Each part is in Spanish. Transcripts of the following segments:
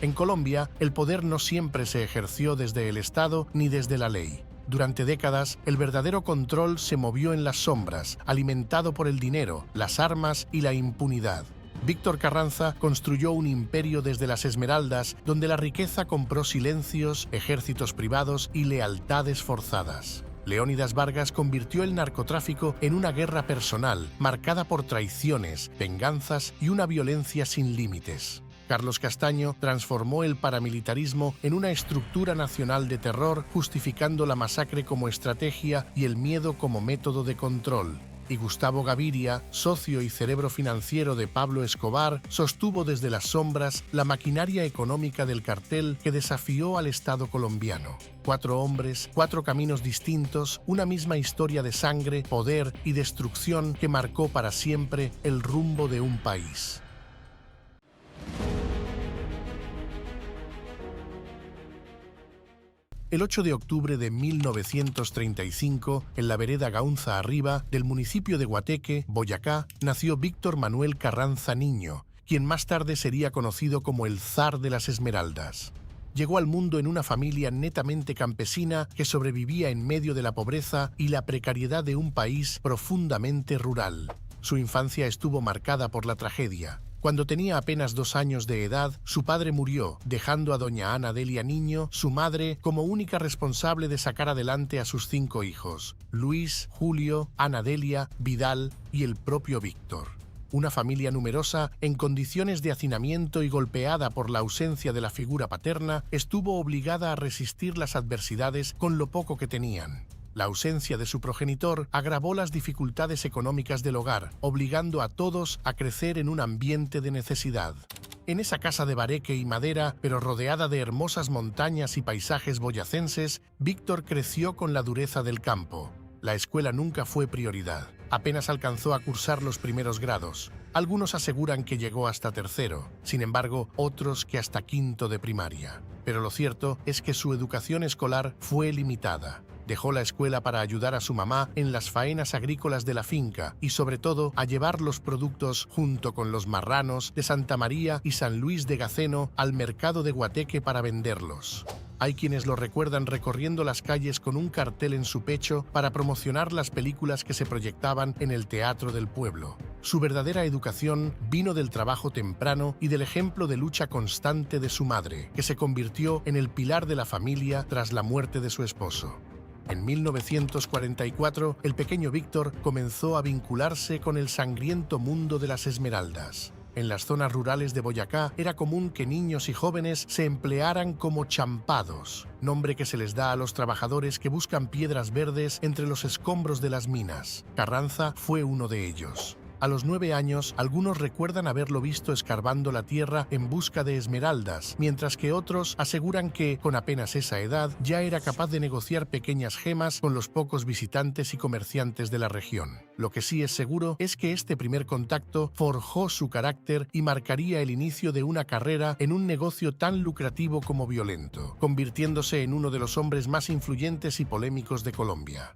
En Colombia, el poder no siempre se ejerció desde el Estado ni desde la ley. Durante décadas, el verdadero control se movió en las sombras, alimentado por el dinero, las armas y la impunidad. Víctor Carranza construyó un imperio desde las Esmeraldas, donde la riqueza compró silencios, ejércitos privados y lealtades forzadas. Leónidas Vargas convirtió el narcotráfico en una guerra personal, marcada por traiciones, venganzas y una violencia sin límites. Carlos Castaño transformó el paramilitarismo en una estructura nacional de terror, justificando la masacre como estrategia y el miedo como método de control. Y Gustavo Gaviria, socio y cerebro financiero de Pablo Escobar, sostuvo desde las sombras la maquinaria económica del cartel que desafió al Estado colombiano. 4 hombres, 4 caminos distintos, una misma historia de sangre, poder y destrucción que marcó para siempre el rumbo de un país. El 8 de octubre de 1935, en la vereda Gaunza Arriba del municipio de Guateque, Boyacá, nació Víctor Manuel Carranza Niño, quien más tarde sería conocido como el Zar de las Esmeraldas. Llegó al mundo en una familia netamente campesina que sobrevivía en medio de la pobreza y la precariedad de un país profundamente rural. Su infancia estuvo marcada por la tragedia. Cuando tenía apenas 2 años de edad, su padre murió, dejando a doña Ana Delia Niño, su madre, como única responsable de sacar adelante a sus 5 hijos: Luis, Julio, Ana Delia, Vidal y el propio Víctor. Una familia numerosa, en condiciones de hacinamiento y golpeada por la ausencia de la figura paterna, estuvo obligada a resistir las adversidades con lo poco que tenían. La ausencia de su progenitor agravó las dificultades económicas del hogar, obligando a todos a crecer en un ambiente de necesidad. En esa casa de bareque y madera, pero rodeada de hermosas montañas y paisajes boyacenses, Víctor creció con la dureza del campo. La escuela nunca fue prioridad. Apenas alcanzó a cursar los primeros grados. Algunos aseguran que llegó hasta 3.º, sin embargo, otros que hasta 5.º de primaria. Pero lo cierto es que su educación escolar fue limitada. Dejó la escuela para ayudar a su mamá en las faenas agrícolas de la finca y, sobre todo, a llevar los productos, junto con los marranos, de Santa María y San Luis de Gaceno al mercado de Guateque para venderlos. Hay quienes lo recuerdan recorriendo las calles con un cartel en su pecho para promocionar las películas que se proyectaban en el teatro del pueblo. Su verdadera educación vino del trabajo temprano y del ejemplo de lucha constante de su madre, que se convirtió en el pilar de la familia tras la muerte de su esposo. En 1944, el pequeño Víctor comenzó a vincularse con el sangriento mundo de las esmeraldas. En las zonas rurales de Boyacá era común que niños y jóvenes se emplearan como champados, nombre que se les da a los trabajadores que buscan piedras verdes entre los escombros de las minas. Carranza fue uno de ellos. A los 9 años, algunos recuerdan haberlo visto escarbando la tierra en busca de esmeraldas, mientras que otros aseguran que, con apenas esa edad, ya era capaz de negociar pequeñas gemas con los pocos visitantes y comerciantes de la región. Lo que sí es seguro es que este primer contacto forjó su carácter y marcaría el inicio de una carrera en un negocio tan lucrativo como violento, convirtiéndose en uno de los hombres más influyentes y polémicos de Colombia.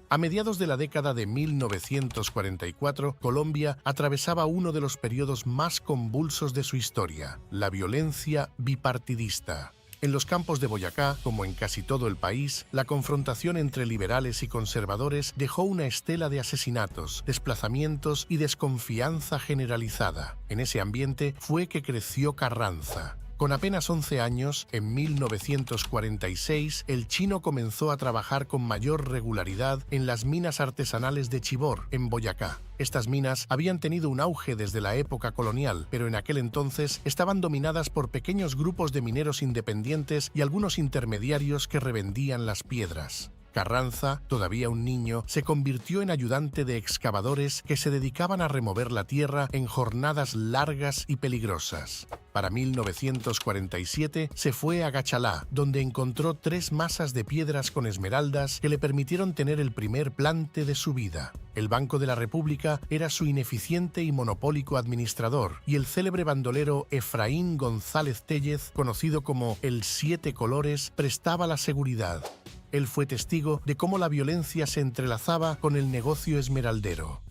A mediados de la década de 1944, Colombia atravesaba uno de los periodos más convulsos de su historia, la violencia bipartidista. En los campos de Boyacá, como en casi todo el país, la confrontación entre liberales y conservadores dejó una estela de asesinatos, desplazamientos y desconfianza generalizada. En ese ambiente fue que creció Carranza. Con apenas 11 años, en 1946, el chino comenzó a trabajar con mayor regularidad en las minas artesanales de Chivor, en Boyacá. Estas minas habían tenido un auge desde la época colonial, pero en aquel entonces estaban dominadas por pequeños grupos de mineros independientes y algunos intermediarios que revendían las piedras. Carranza, todavía un niño, se convirtió en ayudante de excavadores que se dedicaban a remover la tierra en jornadas largas y peligrosas. Para 1947 se fue a Gachalá, donde encontró 3 masas de piedras con esmeraldas que le permitieron tener el primer plante de su vida. El Banco de la República era su ineficiente y monopólico administrador, y el célebre bandolero Efraín González Tellez, conocido como el Siete Colores, prestaba la seguridad. Él fue testigo de cómo la violencia se entrelazaba con el negocio esmeraldero.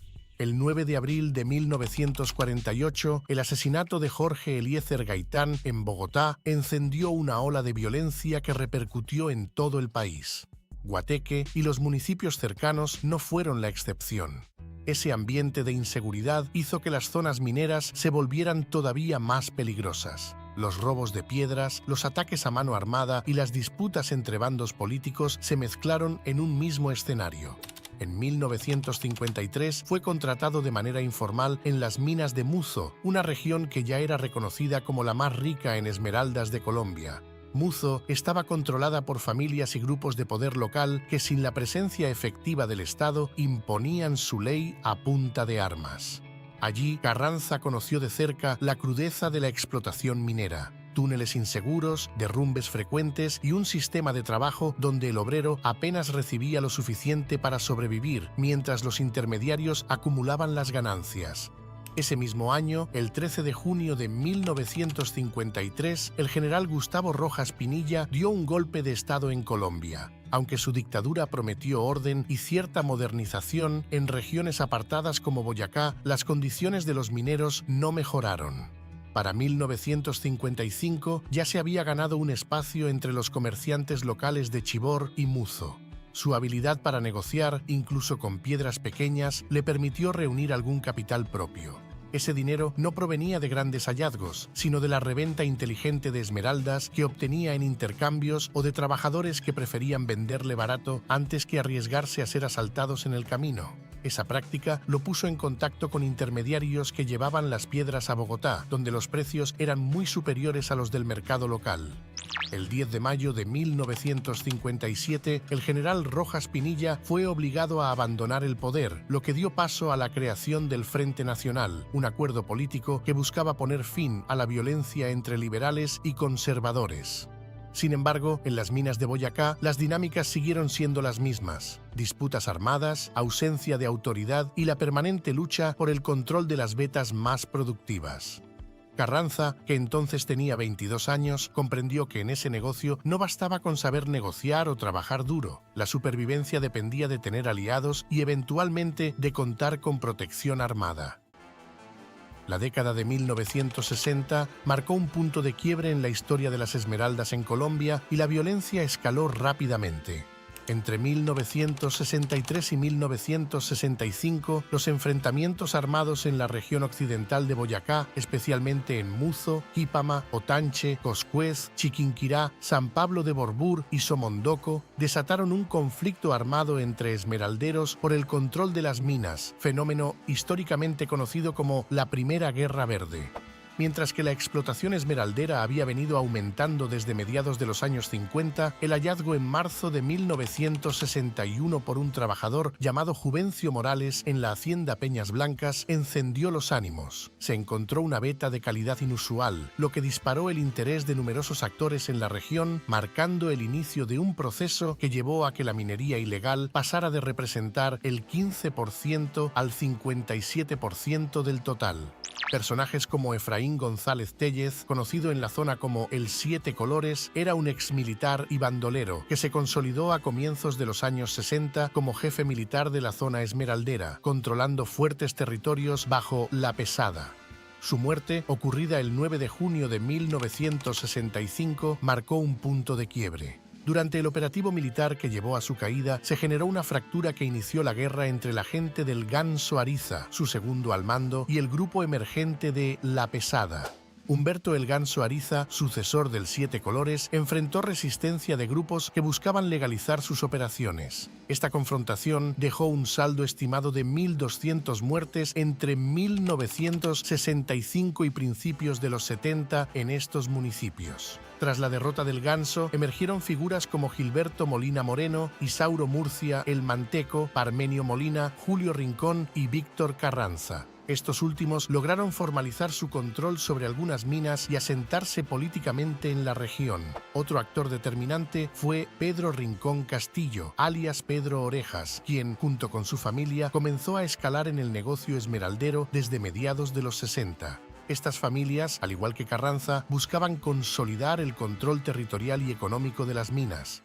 El 9 de abril de 1948, el asesinato de Jorge Eliezer Gaitán en Bogotá encendió una ola de violencia que repercutió en todo el país. Guateque y los municipios cercanos no fueron la excepción. Ese ambiente de inseguridad hizo que las zonas mineras se volvieran todavía más peligrosas. Los robos de piedras, los ataques a mano armada y las disputas entre bandos políticos se mezclaron en un mismo escenario. En 1953 fue contratado de manera informal en las minas de Muzo, una región que ya era reconocida como la más rica en esmeraldas de Colombia. Muzo estaba controlada por familias y grupos de poder local que, sin la presencia efectiva del Estado, imponían su ley a punta de armas. Allí, Carranza conoció de cerca la crudeza de la explotación minera. Túneles inseguros, derrumbes frecuentes y un sistema de trabajo donde el obrero apenas recibía lo suficiente para sobrevivir, mientras los intermediarios acumulaban las ganancias. Ese mismo año, el 13 de junio de 1953, el general Gustavo Rojas Pinilla dio un golpe de Estado en Colombia. Aunque su dictadura prometió orden y cierta modernización, en regiones apartadas como Boyacá, las condiciones de los mineros no mejoraron. Para 1955 ya se había ganado un espacio entre los comerciantes locales de Chivor y Muzo. Su habilidad para negociar, incluso con piedras pequeñas, le permitió reunir algún capital propio. Ese dinero no provenía de grandes hallazgos, sino de la reventa inteligente de esmeraldas que obtenía en intercambios o de trabajadores que preferían venderle barato antes que arriesgarse a ser asaltados en el camino. Esa práctica lo puso en contacto con intermediarios que llevaban las piedras a Bogotá, donde los precios eran muy superiores a los del mercado local. El 10 de mayo de 1957, el general Rojas Pinilla fue obligado a abandonar el poder, lo que dio paso a la creación del Frente Nacional, un acuerdo político que buscaba poner fin a la violencia entre liberales y conservadores. Sin embargo, en las minas de Boyacá, las dinámicas siguieron siendo las mismas: disputas armadas, ausencia de autoridad y la permanente lucha por el control de las vetas más productivas. Carranza, que entonces tenía 22 años, comprendió que en ese negocio no bastaba con saber negociar o trabajar duro. La supervivencia dependía de tener aliados y eventualmente de contar con protección armada. La década de 1960 marcó un punto de quiebre en la historia de las esmeraldas en Colombia y la violencia escaló rápidamente. Entre 1963 y 1965, los enfrentamientos armados en la región occidental de Boyacá, especialmente en Muzo, Quípama, Otanche, Coscuez, Chiquinquirá, San Pablo de Borbur y Somondoco, desataron un conflicto armado entre esmeralderos por el control de las minas, fenómeno históricamente conocido como la Primera Guerra Verde. Mientras que la explotación esmeraldera había venido aumentando desde mediados de los años 50, el hallazgo en marzo de 1961 por un trabajador llamado Juvencio Morales en la hacienda Peñas Blancas encendió los ánimos. Se encontró una veta de calidad inusual, lo que disparó el interés de numerosos actores en la región, marcando el inicio de un proceso que llevó a que la minería ilegal pasara de representar el 15% al 57% del total. Personajes como Efraín González Tellez, conocido en la zona como el Siete Colores, era un exmilitar y bandolero que se consolidó a comienzos de los años 60 como jefe militar de la zona esmeraldera, controlando fuertes territorios bajo La Pesada. Su muerte, ocurrida el 9 de junio de 1965, marcó un punto de quiebre. Durante el operativo militar que llevó a su caída, se generó una fractura que inició la guerra entre la gente del Ganso Ariza, su segundo al mando, y el grupo emergente de La Pesada. Humberto el Ganso Ariza, sucesor del Siete Colores, enfrentó resistencia de grupos que buscaban legalizar sus operaciones. Esta confrontación dejó un saldo estimado de 1.200 muertes entre 1965 y principios de los 70 en estos municipios. Tras la derrota del Ganso, emergieron figuras como Gilberto Molina Moreno, Isauro Murcia, El Manteco, Parmenio Molina, Julio Rincón y Víctor Carranza. Estos últimos lograron formalizar su control sobre algunas minas y asentarse políticamente en la región. Otro actor determinante fue Pedro Rincón Castillo, alias Pedro Orejas, quien, junto con su familia, comenzó a escalar en el negocio esmeraldero desde mediados de los 60. Estas familias, al igual que Carranza, buscaban consolidar el control territorial y económico de las minas.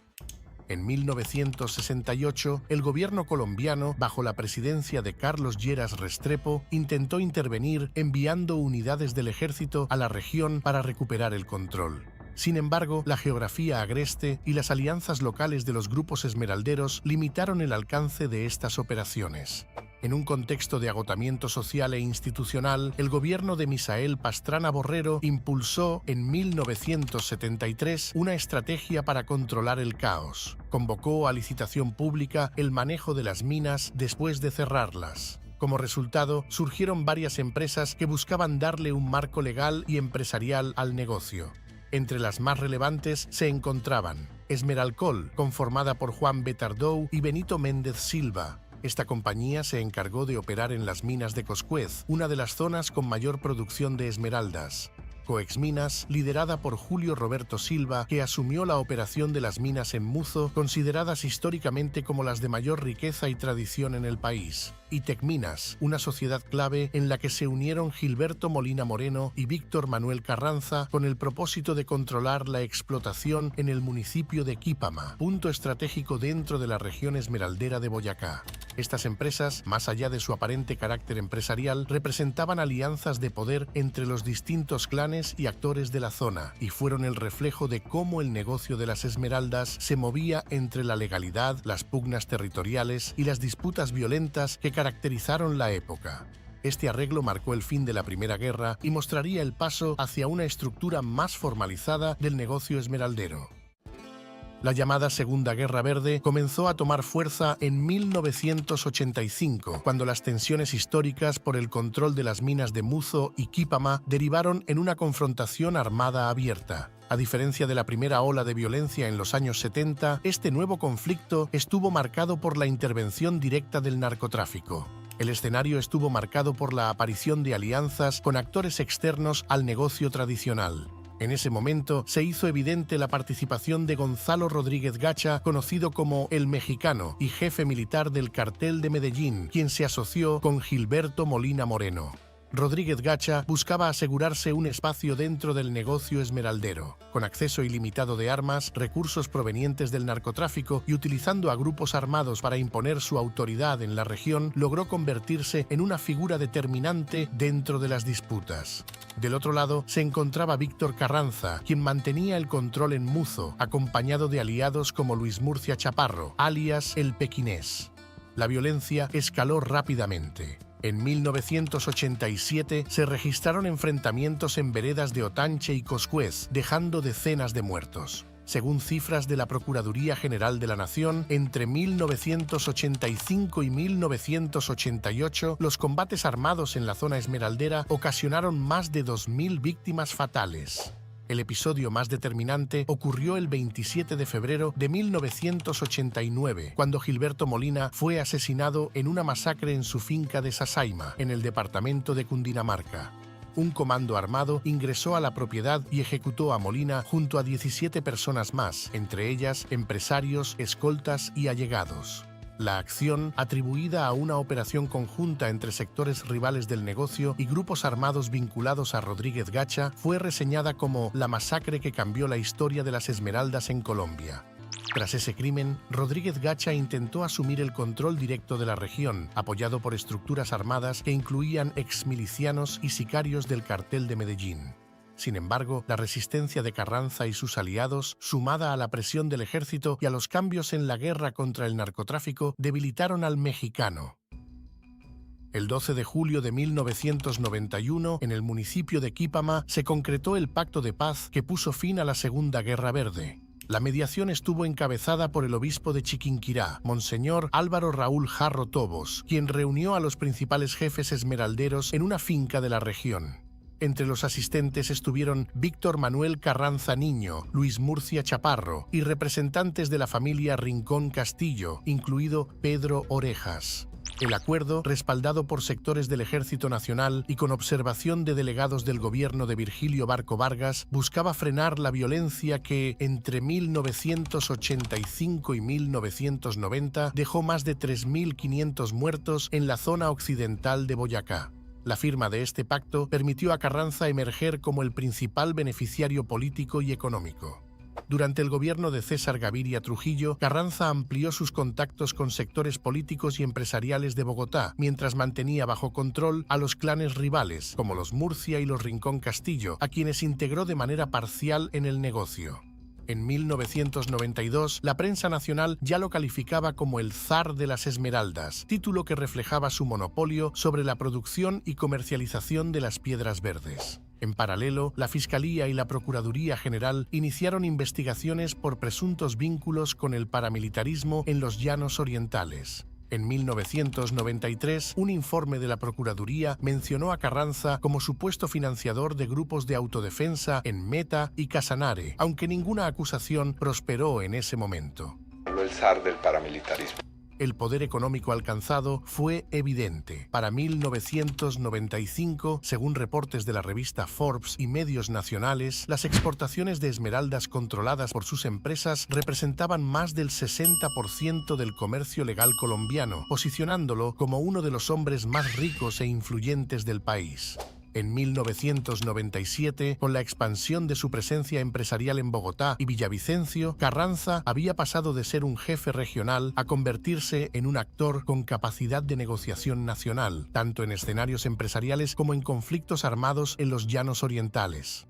En 1968, el gobierno colombiano, bajo la presidencia de Carlos Lleras Restrepo, intentó intervenir enviando unidades del ejército a la región para recuperar el control. Sin embargo, la geografía agreste y las alianzas locales de los grupos esmeralderos limitaron el alcance de estas operaciones. En un contexto de agotamiento social e institucional, el gobierno de Misael Pastrana Borrero impulsó en 1973 una estrategia para controlar el caos. Convocó a licitación pública el manejo de las minas después de cerrarlas. Como resultado, surgieron varias empresas que buscaban darle un marco legal y empresarial al negocio. Entre las más relevantes se encontraban Esmeralcol, conformada por Juan Betardou y Benito Méndez Silva. Esta compañía se encargó de operar en las minas de Coscuez, una de las zonas con mayor producción de esmeraldas. Coexminas, liderada por Julio Roberto Silva, que asumió la operación de las minas en Muzo, consideradas históricamente como las de mayor riqueza y tradición en el país. Y Tecminas, una sociedad clave en la que se unieron Gilberto Molina Moreno y Víctor Manuel Carranza con el propósito de controlar la explotación en el municipio de Quípama, punto estratégico dentro de la región esmeraldera de Boyacá. Estas empresas, más allá de su aparente carácter empresarial, representaban alianzas de poder entre los distintos clanes y actores de la zona, y fueron el reflejo de cómo el negocio de las esmeraldas se movía entre la legalidad, las pugnas territoriales y las disputas violentas que caracterizaron la época. Este arreglo marcó el fin de la Primera Guerra y mostraría el paso hacia una estructura más formalizada del negocio esmeraldero. La llamada Segunda Guerra Verde comenzó a tomar fuerza en 1985, cuando las tensiones históricas por el control de las minas de Muzo y Quípama derivaron en una confrontación armada abierta. A diferencia de la primera ola de violencia en los años 70, este nuevo conflicto estuvo marcado por la intervención directa del narcotráfico. El escenario estuvo marcado por la aparición de alianzas con actores externos al negocio tradicional. En ese momento se hizo evidente la participación de Gonzalo Rodríguez Gacha, conocido como El Mexicano y jefe militar del Cartel de Medellín, quien se asoció con Gilberto Molina Moreno. Rodríguez Gacha buscaba asegurarse un espacio dentro del negocio esmeraldero, con acceso ilimitado de armas, recursos provenientes del narcotráfico y utilizando a grupos armados para imponer su autoridad en la región, logró convertirse en una figura determinante dentro de las disputas. Del otro lado se encontraba Víctor Carranza, quien mantenía el control en Muzo, acompañado de aliados como Luis Murcia Chaparro, alias El Pequinés. La violencia escaló rápidamente. En 1987 se registraron enfrentamientos en veredas de Otanche y Coscuez, dejando decenas de muertos. Según cifras de la Procuraduría General de la Nación, entre 1985 y 1988, los combates armados en la zona esmeraldera ocasionaron más de 2.000 víctimas fatales. El episodio más determinante ocurrió el 27 de febrero de 1989, cuando Gilberto Molina fue asesinado en una masacre en su finca de Sasaima, en el departamento de Cundinamarca. Un comando armado ingresó a la propiedad y ejecutó a Molina junto a 17 personas más, entre ellas empresarios, escoltas y allegados. La acción, atribuida a una operación conjunta entre sectores rivales del negocio y grupos armados vinculados a Rodríguez Gacha, fue reseñada como la masacre que cambió la historia de las esmeraldas en Colombia. Tras ese crimen, Rodríguez Gacha intentó asumir el control directo de la región, apoyado por estructuras armadas que incluían exmilicianos y sicarios del Cartel de Medellín. Sin embargo, la resistencia de Carranza y sus aliados, sumada a la presión del ejército y a los cambios en la guerra contra el narcotráfico, debilitaron al mexicano. El 12 de julio de 1991, en el municipio de Quípama, se concretó el pacto de paz que puso fin a la Segunda Guerra Verde. La mediación estuvo encabezada por el obispo de Chiquinquirá, Monseñor Álvaro Raúl Jarro Tobos, quien reunió a los principales jefes esmeralderos en una finca de la región. Entre los asistentes estuvieron Víctor Manuel Carranza Niño, Luis Murcia Chaparro y representantes de la familia Rincón Castillo, incluido Pedro Orejas. El acuerdo, respaldado por sectores del Ejército Nacional y con observación de delegados del gobierno de Virgilio Barco Vargas, buscaba frenar la violencia que, entre 1985 y 1990, dejó más de 3.500 muertos en la zona occidental de Boyacá. La firma de este pacto permitió a Carranza emerger como el principal beneficiario político y económico. Durante el gobierno de César Gaviria Trujillo, Carranza amplió sus contactos con sectores políticos y empresariales de Bogotá, mientras mantenía bajo control a los clanes rivales, como los Murcia y los Rincón Castillo, a quienes integró de manera parcial en el negocio. En 1992, la prensa nacional ya lo calificaba como el zar de las esmeraldas, título que reflejaba su monopolio sobre la producción y comercialización de las piedras verdes. En paralelo, la Fiscalía y la Procuraduría General iniciaron investigaciones por presuntos vínculos con el paramilitarismo en los Llanos Orientales. En 1993, un informe de la Procuraduría mencionó a Carranza como supuesto financiador de grupos de autodefensa en Meta y Casanare, aunque ninguna acusación prosperó en ese momento. El zar del paramilitarismo. El poder económico alcanzado fue evidente. Para 1995, según reportes de la revista Forbes y medios nacionales, las exportaciones de esmeraldas controladas por sus empresas representaban más del 60% del comercio legal colombiano, posicionándolo como uno de los hombres más ricos e influyentes del país. En 1997, con la expansión de su presencia empresarial en Bogotá y Villavicencio, Carranza había pasado de ser un jefe regional a convertirse en un actor con capacidad de negociación nacional, tanto en escenarios empresariales como en conflictos armados en los Llanos Orientales.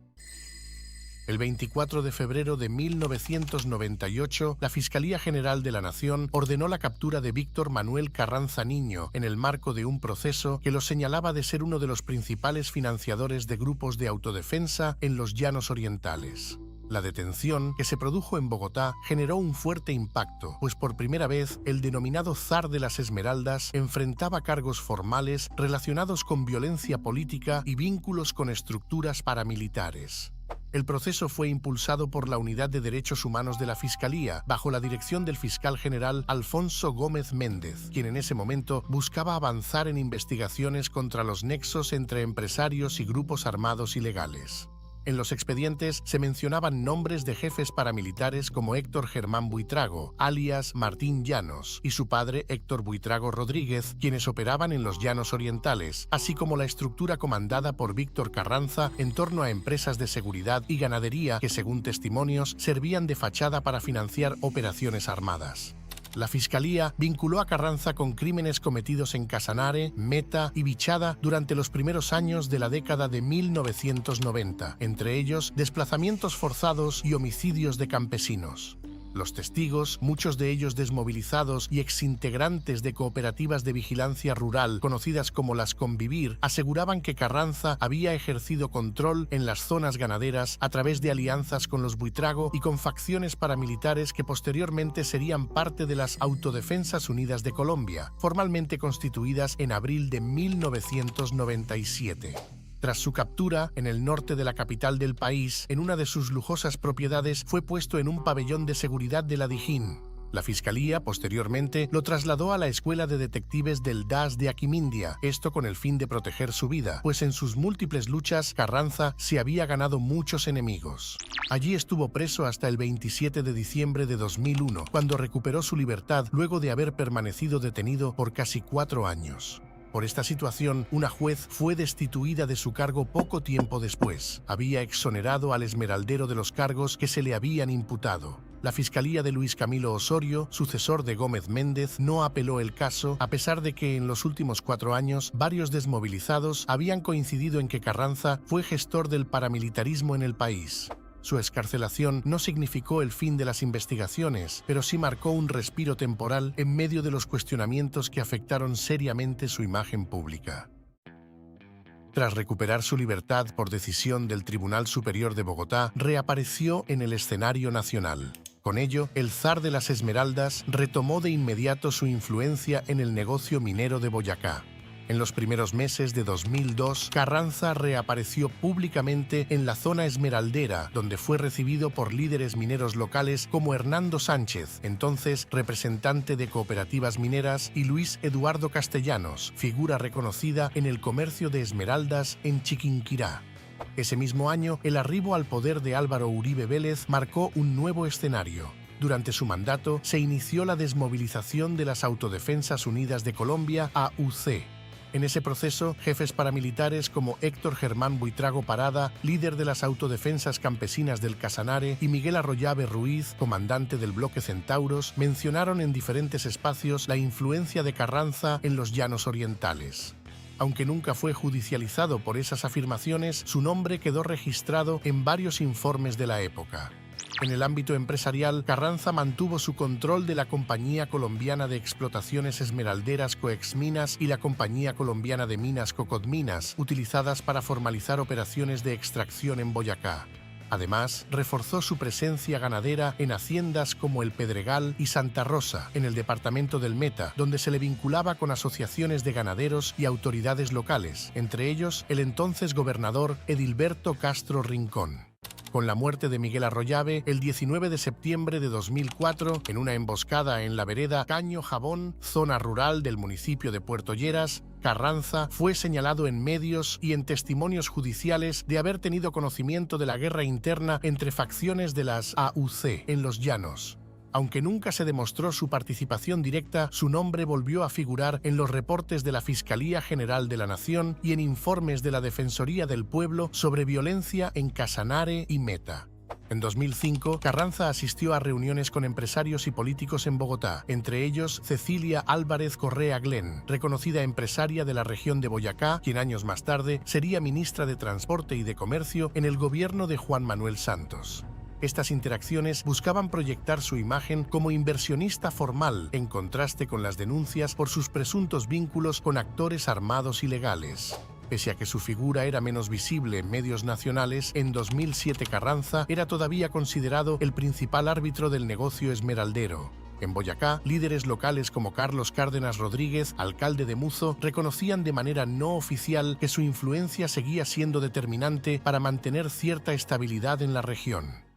El 24 de febrero de 1998, la Fiscalía General de la Nación ordenó la captura de Víctor Manuel Carranza Niño en el marco de un proceso que lo señalaba de ser uno de los principales financiadores de grupos de autodefensa en los Llanos Orientales. La detención, que se produjo en Bogotá, generó un fuerte impacto, pues por primera vez el denominado zar de las esmeraldas enfrentaba cargos formales relacionados con violencia política y vínculos con estructuras paramilitares. El proceso fue impulsado por la Unidad de Derechos Humanos de la Fiscalía, bajo la dirección del fiscal general Alfonso Gómez Méndez, quien en ese momento buscaba avanzar en investigaciones contra los nexos entre empresarios y grupos armados ilegales. En los expedientes se mencionaban nombres de jefes paramilitares como Héctor Germán Buitrago, alias Martín Llanos, y su padre Héctor Buitrago Rodríguez, quienes operaban en los Llanos Orientales, así como la estructura comandada por Víctor Carranza en torno a empresas de seguridad y ganadería que, según testimonios, servían de fachada para financiar operaciones armadas. La Fiscalía vinculó a Carranza con crímenes cometidos en Casanare, Meta y Vichada durante los primeros años de la década de 1990, entre ellos desplazamientos forzados y homicidios de campesinos. Los testigos, muchos de ellos desmovilizados y exintegrantes de cooperativas de vigilancia rural conocidas como las Convivir, aseguraban que Carranza había ejercido control en las zonas ganaderas a través de alianzas con los Buitrago y con facciones paramilitares que posteriormente serían parte de las Autodefensas Unidas de Colombia, formalmente constituidas en abril de 1997. Tras su captura, en el norte de la capital del país, en una de sus lujosas propiedades, fue puesto en un pabellón de seguridad de la Dijín. La Fiscalía, posteriormente, lo trasladó a la Escuela de Detectives del DAS de Aquimindia, esto con el fin de proteger su vida, pues en sus múltiples luchas, Carranza se había ganado muchos enemigos. Allí estuvo preso hasta el 27 de diciembre de 2001, cuando recuperó su libertad luego de haber permanecido detenido por casi 4 años. Por esta situación, una juez fue destituida de su cargo poco tiempo después. Había exonerado al esmeraldero de los cargos que se le habían imputado. La Fiscalía de Luis Camilo Osorio, sucesor de Gómez Méndez, no apeló el caso, a pesar de que en los últimos 4 años varios desmovilizados habían coincidido en que Carranza fue gestor del paramilitarismo en el país. Su excarcelación no significó el fin de las investigaciones, pero sí marcó un respiro temporal en medio de los cuestionamientos que afectaron seriamente su imagen pública. Tras recuperar su libertad por decisión del Tribunal Superior de Bogotá, reapareció en el escenario nacional. Con ello, el zar de las esmeraldas retomó de inmediato su influencia en el negocio minero de Boyacá. En los primeros meses de 2002, Carranza reapareció públicamente en la zona esmeraldera, donde fue recibido por líderes mineros locales como Hernando Sánchez, entonces representante de cooperativas mineras, y Luis Eduardo Castellanos, figura reconocida en el comercio de esmeraldas en Chiquinquirá. Ese mismo año, el arribo al poder de Álvaro Uribe Vélez marcó un nuevo escenario. Durante su mandato, se inició la desmovilización de las Autodefensas Unidas de Colombia, AUC. En ese proceso, jefes paramilitares como Héctor Germán Buitrago Parada, líder de las autodefensas campesinas del Casanare, y Miguel Arroyabe Ruiz, comandante del bloque Centauros, mencionaron en diferentes espacios la influencia de Carranza en los llanos orientales. Aunque nunca fue judicializado por esas afirmaciones, su nombre quedó registrado en varios informes de la época. En el ámbito empresarial, Carranza mantuvo su control de la Compañía Colombiana de Explotaciones Esmeralderas Coexminas y la Compañía Colombiana de Minas Cocodminas, utilizadas para formalizar operaciones de extracción en Boyacá. Además, reforzó su presencia ganadera en haciendas como El Pedregal y Santa Rosa, en el departamento del Meta, donde se le vinculaba con asociaciones de ganaderos y autoridades locales, entre ellos el entonces gobernador Edilberto Castro Rincón. Con la muerte de Miguel Arroyabe, el 19 de septiembre de 2004, en una emboscada en la vereda Caño Jabón, zona rural del municipio de Puerto Lleras, Carranza fue señalado en medios y en testimonios judiciales de haber tenido conocimiento de la guerra interna entre facciones de las AUC en los llanos. Aunque nunca se demostró su participación directa, su nombre volvió a figurar en los reportes de la Fiscalía General de la Nación y en informes de la Defensoría del Pueblo sobre violencia en Casanare y Meta. En 2005, Carranza asistió a reuniones con empresarios y políticos en Bogotá, entre ellos Cecilia Álvarez Correa Glen, reconocida empresaria de la región de Boyacá, quien años más tarde sería ministra de Transporte y de Comercio en el gobierno de Juan Manuel Santos. Estas interacciones buscaban proyectar su imagen como inversionista formal, en contraste con las denuncias por sus presuntos vínculos con actores armados ilegales. Pese a que su figura era menos visible en medios nacionales, en 2007 Carranza era todavía considerado el principal árbitro del negocio esmeraldero. En Boyacá, líderes locales como Carlos Cárdenas Rodríguez, alcalde de Muzo, reconocían de manera no oficial que su influencia seguía siendo determinante para mantener cierta estabilidad en la región.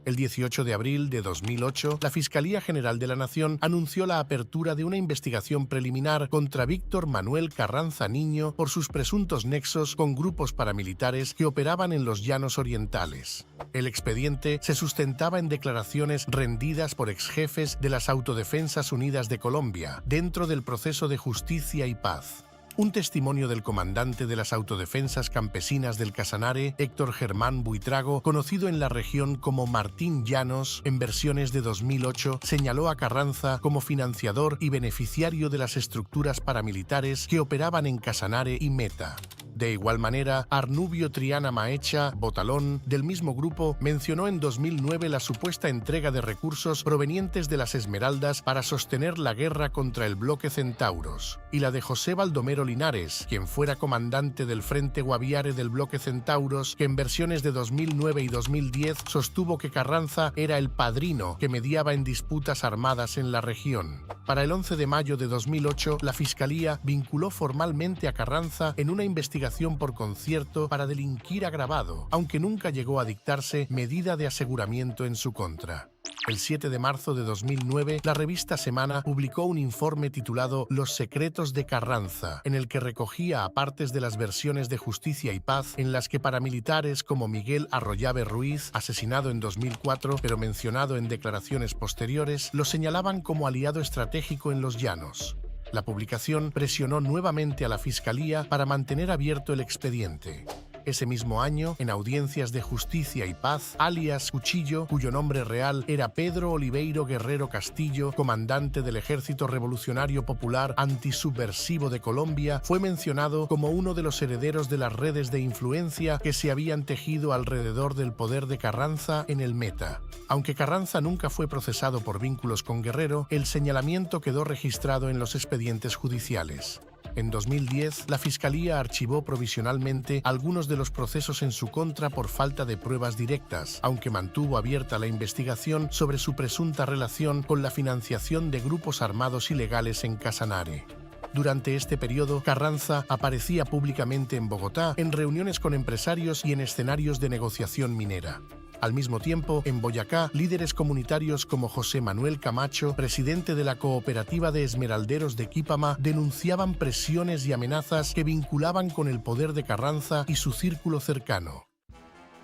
El 18 de abril de 2008, la Fiscalía General de la Nación anunció la apertura de una investigación preliminar contra Víctor Manuel Carranza Niño por sus presuntos nexos con grupos paramilitares que operaban en los llanos orientales. El expediente se sustentaba en declaraciones rendidas por exjefes de las Autodefensas Unidas de Colombia, dentro del proceso de justicia y paz. Un testimonio del comandante de las autodefensas campesinas del Casanare, Héctor Germán Buitrago, conocido en la región como Martín Llanos, en versiones de 2008, señaló a Carranza como financiador y beneficiario de las estructuras paramilitares que operaban en Casanare y Meta. De igual manera, Arnubio Triana Maecha, Botalón, del mismo grupo, mencionó en 2009 la supuesta entrega de recursos provenientes de las Esmeraldas para sostener la guerra contra el bloque Centauros, y la de José Baldomero Linares, quien fuera comandante del Frente Guaviare del bloque Centauros, que en versiones de 2009 y 2010 sostuvo que Carranza era el padrino que mediaba en disputas armadas en la región. Para el 11 de mayo de 2008, la Fiscalía vinculó formalmente a Carranza en una investigación por concierto para delinquir agravado, aunque nunca llegó a dictarse medida de aseguramiento en su contra. El 7 de marzo de 2009, la revista Semana publicó un informe titulado Los secretos de Carranza, en el que recogía apartes de las versiones de Justicia y Paz en las que paramilitares como Miguel Arroyabe Ruiz, asesinado en 2004 pero mencionado en declaraciones posteriores, lo señalaban como aliado estratégico en los llanos. La publicación presionó nuevamente a la Fiscalía para mantener abierto el expediente. Ese mismo año, en audiencias de Justicia y Paz, alias Cuchillo, cuyo nombre real era Pedro Oliveiro Guerrero Castillo, comandante del Ejército Revolucionario Popular Antisubversivo de Colombia, fue mencionado como uno de los herederos de las redes de influencia que se habían tejido alrededor del poder de Carranza en el Meta. Aunque Carranza nunca fue procesado por vínculos con Guerrero, el señalamiento quedó registrado en los expedientes judiciales. En 2010, la Fiscalía archivó provisionalmente algunos de los procesos en su contra por falta de pruebas directas, aunque mantuvo abierta la investigación sobre su presunta relación con la financiación de grupos armados ilegales en Casanare. Durante este periodo, Carranza aparecía públicamente en Bogotá, en reuniones con empresarios y en escenarios de negociación minera. Al mismo tiempo, en Boyacá, líderes comunitarios como José Manuel Camacho, presidente de la Cooperativa de Esmeralderos de Quípama, denunciaban presiones y amenazas que vinculaban con el poder de Carranza y su círculo cercano.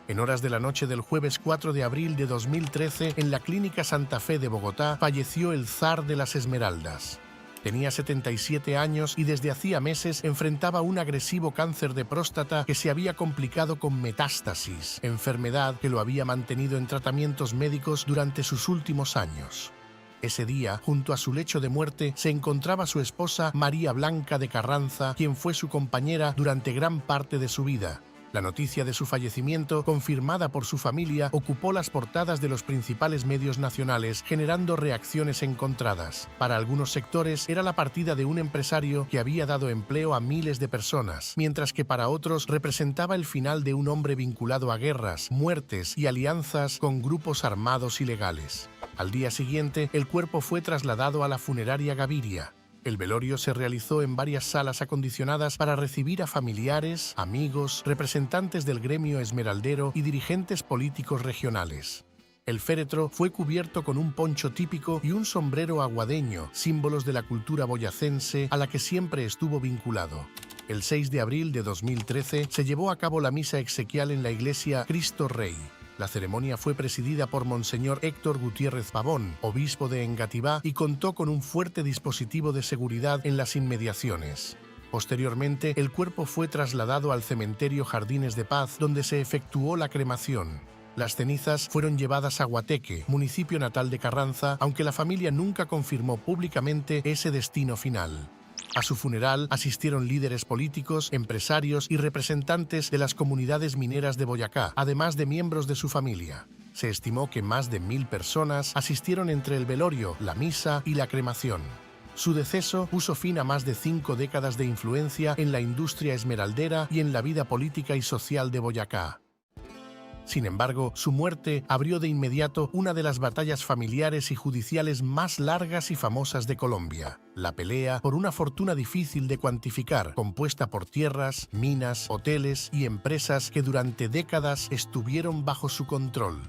En horas de la noche del jueves 4 de abril de 2013, en la Clínica Santa Fe de Bogotá, falleció el zar de las Esmeraldas. Tenía 77 años y desde hacía meses enfrentaba un agresivo cáncer de próstata que se había complicado con metástasis, enfermedad que lo había mantenido en tratamientos médicos durante sus últimos años. Ese día, junto a su lecho de muerte, se encontraba su esposa María Blanca de Carranza, quien fue su compañera durante gran parte de su vida. La noticia de su fallecimiento, confirmada por su familia, ocupó las portadas de los principales medios nacionales, generando reacciones encontradas. Para algunos sectores era la partida de un empresario que había dado empleo a miles de personas, mientras que para otros representaba el final de un hombre vinculado a guerras, muertes y alianzas con grupos armados ilegales. Al día siguiente, el cuerpo fue trasladado a la funeraria Gaviria. El velorio se realizó en varias salas acondicionadas para recibir a familiares, amigos, representantes del gremio esmeraldero y dirigentes políticos regionales. El féretro fue cubierto con un poncho típico y un sombrero aguadeño, símbolos de la cultura boyacense a la que siempre estuvo vinculado. El 6 de abril de 2013 se llevó a cabo la misa exequial en la iglesia Cristo Rey. La ceremonia fue presidida por Monseñor Héctor Gutiérrez Pavón, obispo de Engativá, y contó con un fuerte dispositivo de seguridad en las inmediaciones. Posteriormente, el cuerpo fue trasladado al cementerio Jardines de Paz, donde se efectuó la cremación. Las cenizas fueron llevadas a Guateque, municipio natal de Carranza, aunque la familia nunca confirmó públicamente ese destino final. A su funeral asistieron líderes políticos, empresarios y representantes de las comunidades mineras de Boyacá, además de miembros de su familia. Se estimó que más de 1000 personas asistieron entre el velorio, la misa y la cremación. Su deceso puso fin a más de 5 décadas de influencia en la industria esmeraldera y en la vida política y social de Boyacá. Sin embargo, su muerte abrió de inmediato una de las batallas familiares y judiciales más largas y famosas de Colombia, la pelea por una fortuna difícil de cuantificar, compuesta por tierras, minas, hoteles y empresas que durante décadas estuvieron bajo su control.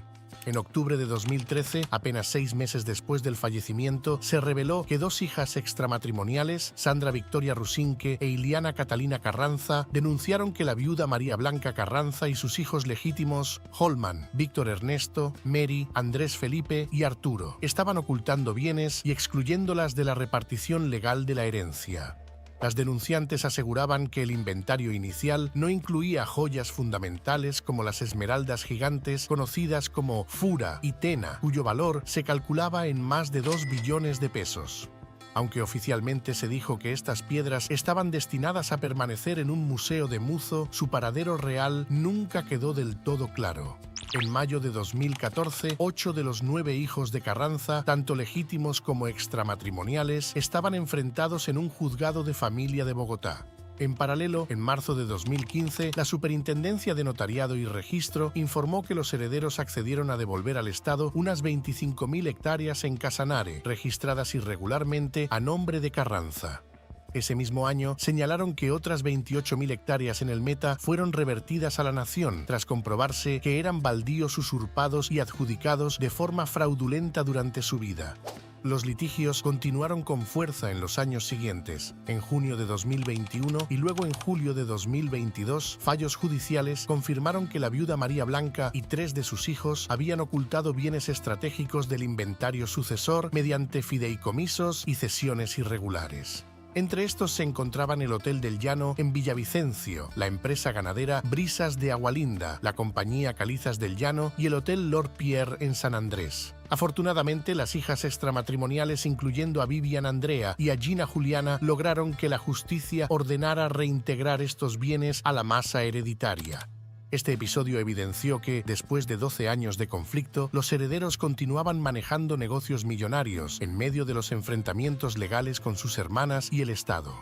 En octubre de 2013, apenas 6 meses después del fallecimiento, se reveló que 2 hijas extramatrimoniales, Sandra Victoria Rusinque e Iliana Catalina Carranza, denunciaron que la viuda María Blanca Carranza y sus hijos legítimos, Holman, Víctor Ernesto, Mary, Andrés Felipe y Arturo, estaban ocultando bienes y excluyéndolas de la repartición legal de la herencia. Las denunciantes aseguraban que el inventario inicial no incluía joyas fundamentales como las esmeraldas gigantes conocidas como Fura y Tena, cuyo valor se calculaba en más de 2 billones de pesos. Aunque oficialmente se dijo que estas piedras estaban destinadas a permanecer en un museo de Muzo, su paradero real nunca quedó del todo claro. En mayo de 2014, 8 de los 9 hijos de Carranza, tanto legítimos como extramatrimoniales, estaban enfrentados en un juzgado de familia de Bogotá. En paralelo, en marzo de 2015, la Superintendencia de Notariado y Registro informó que los herederos accedieron a devolver al Estado unas 25.000 hectáreas en Casanare, registradas irregularmente a nombre de Carranza. Ese mismo año, señalaron que otras 28.000 hectáreas en el Meta fueron revertidas a la nación, tras comprobarse que eran baldíos usurpados y adjudicados de forma fraudulenta durante su vida. Los litigios continuaron con fuerza en los años siguientes. En junio de 2021 y luego en julio de 2022, fallos judiciales confirmaron que la viuda María Blanca y 3 de sus hijos habían ocultado bienes estratégicos del inventario sucesor mediante fideicomisos y cesiones irregulares. Entre estos se encontraban el Hotel del Llano en Villavicencio, la empresa ganadera Brisas de Agualinda, la compañía Calizas del Llano y el Hotel Lord Pierre en San Andrés. Afortunadamente, las hijas extramatrimoniales, incluyendo a Vivian Andrea y a Gina Juliana, lograron que la justicia ordenara reintegrar estos bienes a la masa hereditaria. Este episodio evidenció que, después de 12 años de conflicto, los herederos continuaban manejando negocios millonarios en medio de los enfrentamientos legales con sus hermanas y el Estado.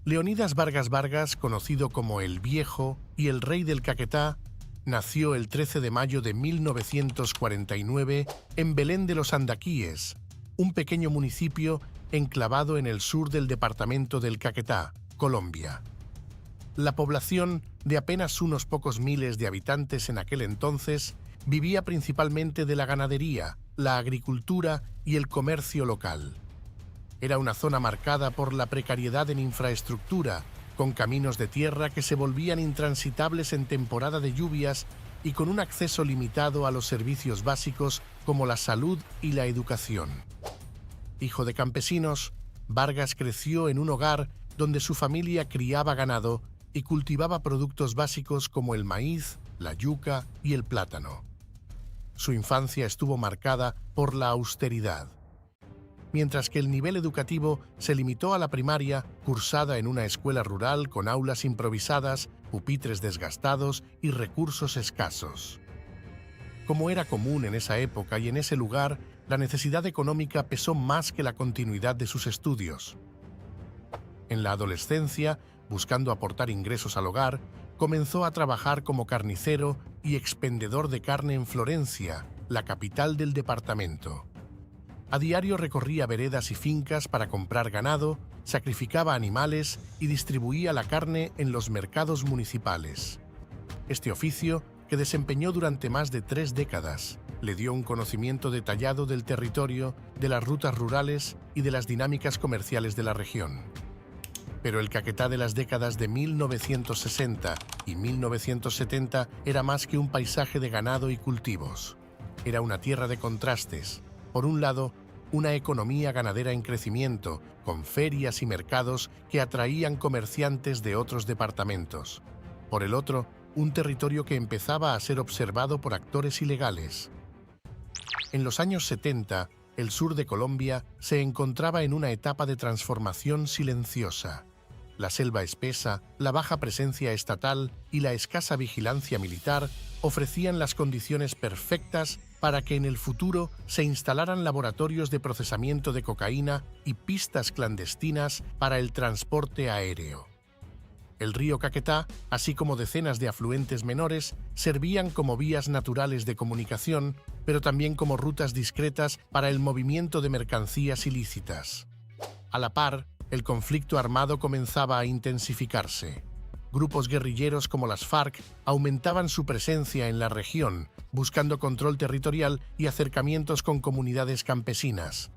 Leonidas Vargas Vargas, conocido como el Viejo y el Rey del Caquetá, nació el 13 de mayo de 1949 en Belén de los Andaquíes, un pequeño municipio enclavado en el sur del departamento del Caquetá, Colombia. La población, de apenas unos pocos miles de habitantes en aquel entonces, vivía principalmente de la ganadería, la agricultura y el comercio local. Era una zona marcada por la precariedad en infraestructura, con caminos de tierra que se volvían intransitables en temporada de lluvias y con un acceso limitado a los servicios básicos como la salud y la educación. Hijo de campesinos, Vargas creció en un hogar donde su familia criaba ganado y cultivaba productos básicos como el maíz, la yuca y el plátano. Su infancia estuvo marcada por la austeridad. Mientras que el nivel educativo se limitó a la primaria, cursada en una escuela rural con aulas improvisadas, pupitres desgastados y recursos escasos. Como era común en esa época y en ese lugar, la necesidad económica pesó más que la continuidad de sus estudios. En la adolescencia, buscando aportar ingresos al hogar, comenzó a trabajar como carnicero y expendedor de carne en Florencia, la capital del departamento. A diario recorría veredas y fincas para comprar ganado, sacrificaba animales y distribuía la carne en los mercados municipales. Este oficio, que desempeñó durante más de 3 décadas, le dio un conocimiento detallado del territorio, de las rutas rurales y de las dinámicas comerciales de la región. Pero el Caquetá de las décadas de 1960 y 1970 era más que un paisaje de ganado y cultivos. Era una tierra de contrastes. Por un lado, una economía ganadera en crecimiento, con ferias y mercados que atraían comerciantes de otros departamentos. Por el otro, un territorio que empezaba a ser observado por actores ilegales. En los años 70, el sur de Colombia se encontraba en una etapa de transformación silenciosa. La selva espesa, la baja presencia estatal y la escasa vigilancia militar ofrecían las condiciones perfectas para que en el futuro se instalaran laboratorios de procesamiento de cocaína y pistas clandestinas para el transporte aéreo. El río Caquetá, así como decenas de afluentes menores, servían como vías naturales de comunicación, pero también como rutas discretas para el movimiento de mercancías ilícitas. A la par, el conflicto armado comenzaba a intensificarse. Grupos guerrilleros como las FARC aumentaban su presencia en la región, buscando control territorial y acercamientos con comunidades campesinas.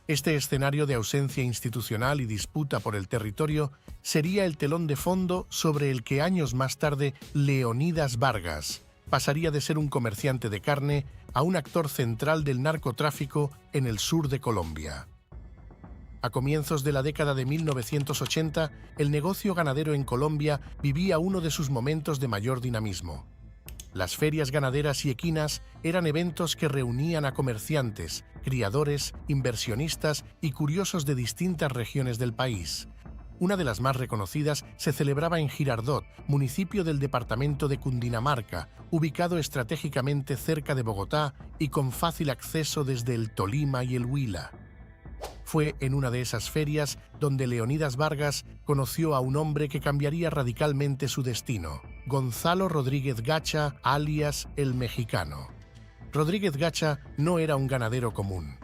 Este escenario de ausencia institucional y disputa por el territorio sería el telón de fondo sobre el que años más tarde Leonidas Vargas pasaría de ser un comerciante de carne a un actor central del narcotráfico en el sur de Colombia. A comienzos de la década de 1980, el negocio ganadero en Colombia vivía uno de sus momentos de mayor dinamismo. Las ferias ganaderas y equinas eran eventos que reunían a comerciantes, criadores, inversionistas y curiosos de distintas regiones del país. Una de las más reconocidas se celebraba en Girardot, municipio del departamento de Cundinamarca, ubicado estratégicamente cerca de Bogotá y con fácil acceso desde el Tolima y el Huila. Fue en una de esas ferias donde Leonidas Vargas conoció a un hombre que cambiaría radicalmente su destino, Gonzalo Rodríguez Gacha, alias El Mexicano. Rodríguez Gacha no era un ganadero común.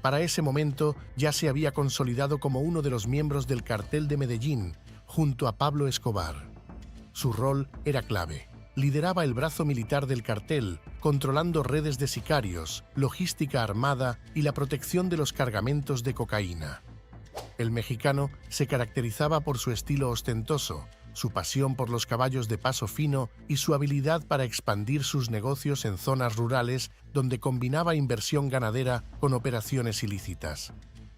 Para ese momento ya se había consolidado como uno de los miembros del cartel de Medellín, junto a Pablo Escobar. Su rol era clave. Lideraba el brazo militar del cartel, controlando redes de sicarios, logística armada y la protección de los cargamentos de cocaína. El mexicano se caracterizaba por su estilo ostentoso, su pasión por los caballos de paso fino y su habilidad para expandir sus negocios en zonas rurales donde combinaba inversión ganadera con operaciones ilícitas.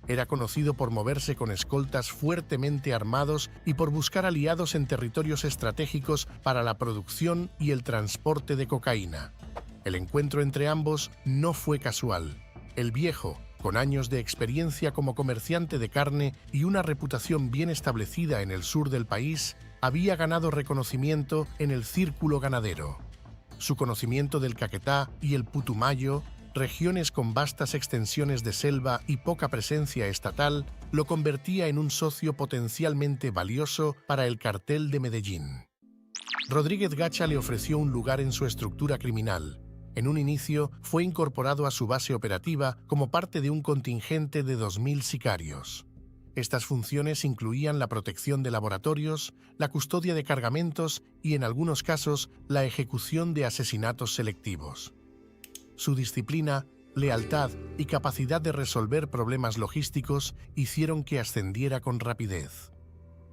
Era conocido por moverse con escoltas fuertemente armados y por buscar aliados en territorios estratégicos para la producción y el transporte de cocaína. El encuentro entre ambos no fue casual. El viejo, con años de experiencia como comerciante de carne y una reputación bien establecida en el sur del país, había ganado reconocimiento en el círculo ganadero. Su conocimiento del Caquetá y el Putumayo, regiones con vastas extensiones de selva y poca presencia estatal, lo convertía en un socio potencialmente valioso para el cartel de Medellín. Rodríguez Gacha le ofreció un lugar en su estructura criminal. En un inicio, fue incorporado a su base operativa como parte de un contingente de 2.000 sicarios. Estas funciones incluían la protección de laboratorios, la custodia de cargamentos y, en algunos casos, la ejecución de asesinatos selectivos. Su disciplina, lealtad y capacidad de resolver problemas logísticos hicieron que ascendiera con rapidez.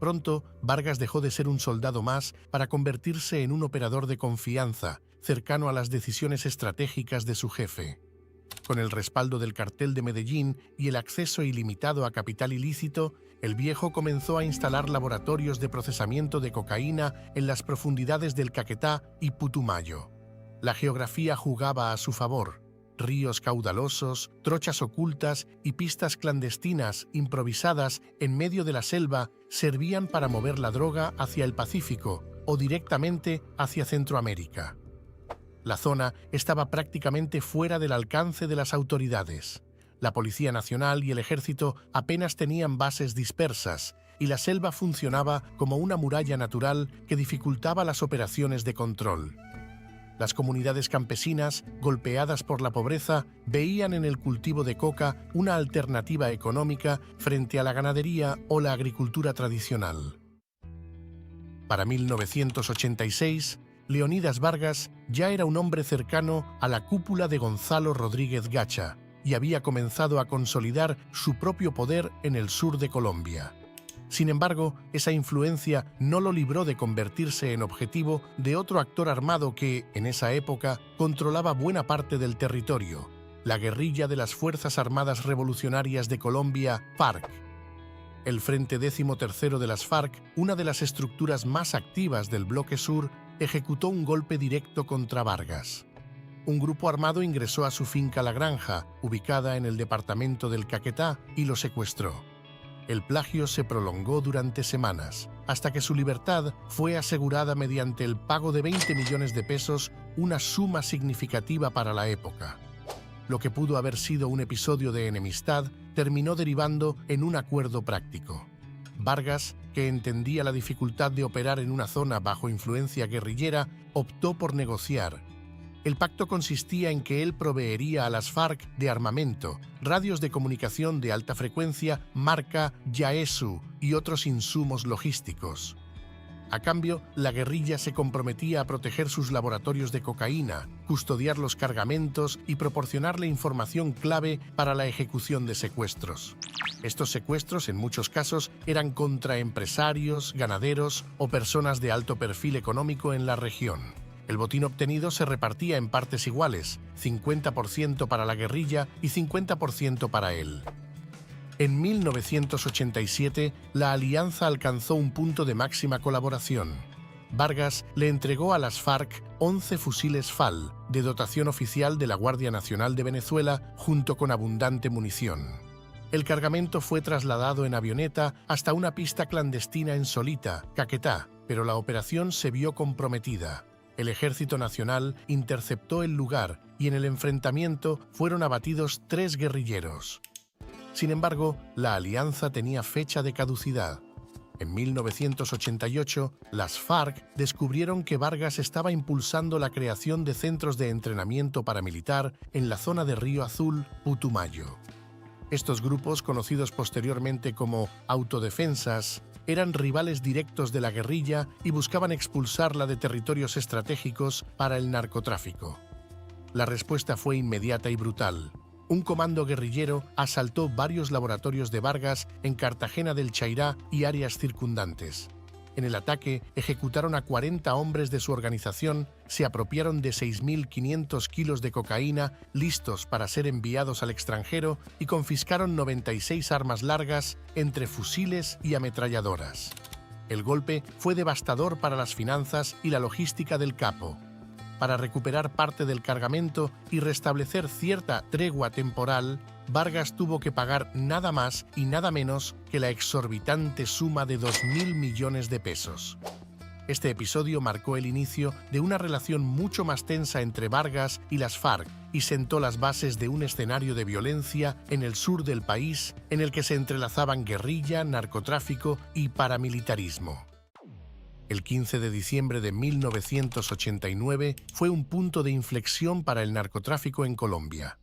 Pronto, Vargas dejó de ser un soldado más para convertirse en un operador de confianza, cercano a las decisiones estratégicas de su jefe. Con el respaldo del cartel de Medellín y el acceso ilimitado a capital ilícito, el Viejo comenzó a instalar laboratorios de procesamiento de cocaína en las profundidades del Caquetá y Putumayo. La geografía jugaba a su favor. Ríos caudalosos, trochas ocultas y pistas clandestinas improvisadas en medio de la selva servían para mover la droga hacia el Pacífico o directamente hacia Centroamérica. La zona estaba prácticamente fuera del alcance de las autoridades. La Policía Nacional y el Ejército apenas tenían bases dispersas y la selva funcionaba como una muralla natural que dificultaba las operaciones de control. Las comunidades campesinas, golpeadas por la pobreza, veían en el cultivo de coca una alternativa económica frente a la ganadería o la agricultura tradicional. Para 1986, Leonidas Vargas ya era un hombre cercano a la cúpula de Gonzalo Rodríguez Gacha y había comenzado a consolidar su propio poder en el sur de Colombia. Sin embargo, esa influencia no lo libró de convertirse en objetivo de otro actor armado que, en esa época, controlaba buena parte del territorio, la guerrilla de las Fuerzas Armadas Revolucionarias de Colombia, FARC. El Frente 13º de las FARC, una de las estructuras más activas del Bloque Sur, ejecutó un golpe directo contra Vargas. Un grupo armado ingresó a su finca La Granja, ubicada en el departamento del Caquetá, y lo secuestró. El plagio se prolongó durante semanas, hasta que su libertad fue asegurada mediante el pago de 20 millones de pesos, una suma significativa para la época. Lo que pudo haber sido un episodio de enemistad terminó derivando en un acuerdo práctico. Vargas, que entendía la dificultad de operar en una zona bajo influencia guerrillera, optó por negociar. El pacto consistía en que él proveería a las FARC de armamento, radios de comunicación de alta frecuencia marca Yaesu y otros insumos logísticos. A cambio, la guerrilla se comprometía a proteger sus laboratorios de cocaína, custodiar los cargamentos y proporcionarle información clave para la ejecución de secuestros. Estos secuestros, en muchos casos, eran contra empresarios, ganaderos o personas de alto perfil económico en la región. El botín obtenido se repartía en partes iguales, 50% para la guerrilla y 50% para él. En 1987, la alianza alcanzó un punto de máxima colaboración. Vargas le entregó a las FARC 11 fusiles FAL, de dotación oficial de la Guardia Nacional de Venezuela, junto con abundante munición. El cargamento fue trasladado en avioneta hasta una pista clandestina en Solita, Caquetá, pero la operación se vio comprometida. El Ejército Nacional interceptó el lugar y en el enfrentamiento fueron abatidos 3 guerrilleros. Sin embargo, la alianza tenía fecha de caducidad. En 1988, las FARC descubrieron que Vargas estaba impulsando la creación de centros de entrenamiento paramilitar en la zona de Río Azul, Putumayo. Estos grupos, conocidos posteriormente como autodefensas, eran rivales directos de la guerrilla y buscaban expulsarla de territorios estratégicos para el narcotráfico. La respuesta fue inmediata y brutal. Un comando guerrillero asaltó varios laboratorios de Vargas en Cartagena del Chairá y áreas circundantes. En el ataque, ejecutaron a 40 hombres de su organización, se apropiaron de 6.500 kilos de cocaína listos para ser enviados al extranjero y confiscaron 96 armas largas, entre fusiles y ametralladoras. El golpe fue devastador para las finanzas y la logística del capo. Para recuperar parte del cargamento y restablecer cierta tregua temporal, Vargas tuvo que pagar nada más y nada menos que la exorbitante suma de 2.000 millones de pesos. Este episodio marcó el inicio de una relación mucho más tensa entre Vargas y las FARC y sentó las bases de un escenario de violencia en el sur del país en el que se entrelazaban guerrilla, narcotráfico y paramilitarismo. El 15 de diciembre de 1989 fue un punto de inflexión para el narcotráfico en Colombia.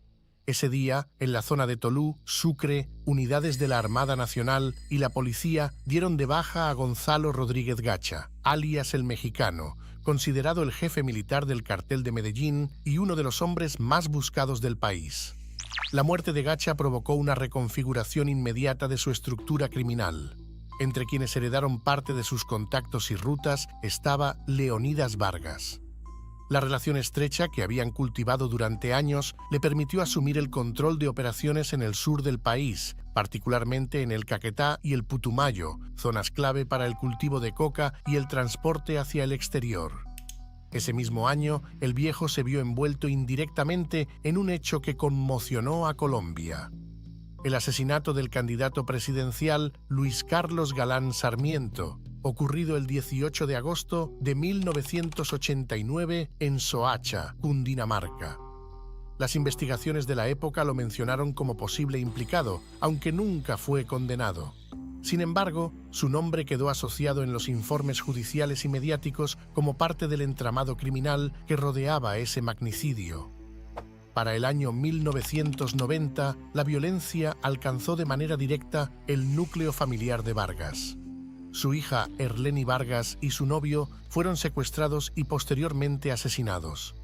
Ese día, en la zona de Tolú, Sucre, unidades de la Armada Nacional y la policía dieron de baja a Gonzalo Rodríguez Gacha, alias el Mexicano, considerado el jefe militar del cartel de Medellín y uno de los hombres más buscados del país. La muerte de Gacha provocó una reconfiguración inmediata de su estructura criminal. Entre quienes heredaron parte de sus contactos y rutas estaba Leonidas Vargas. La relación estrecha que habían cultivado durante años le permitió asumir el control de operaciones en el sur del país, particularmente en el Caquetá y el Putumayo, zonas clave para el cultivo de coca y el transporte hacia el exterior. Ese mismo año, el viejo se vio envuelto indirectamente en un hecho que conmocionó a Colombia: el asesinato del candidato presidencial Luis Carlos Galán Sarmiento, ocurrido el 18 de agosto de 1989 en Soacha, Cundinamarca. Las investigaciones de la época lo mencionaron como posible implicado, aunque nunca fue condenado. Sin embargo, su nombre quedó asociado en los informes judiciales y mediáticos como parte del entramado criminal que rodeaba ese magnicidio. Para el año 1990, la violencia alcanzó de manera directa el núcleo familiar de Vargas. Su hija Erleni Vargas y su novio fueron secuestrados y posteriormente asesinados.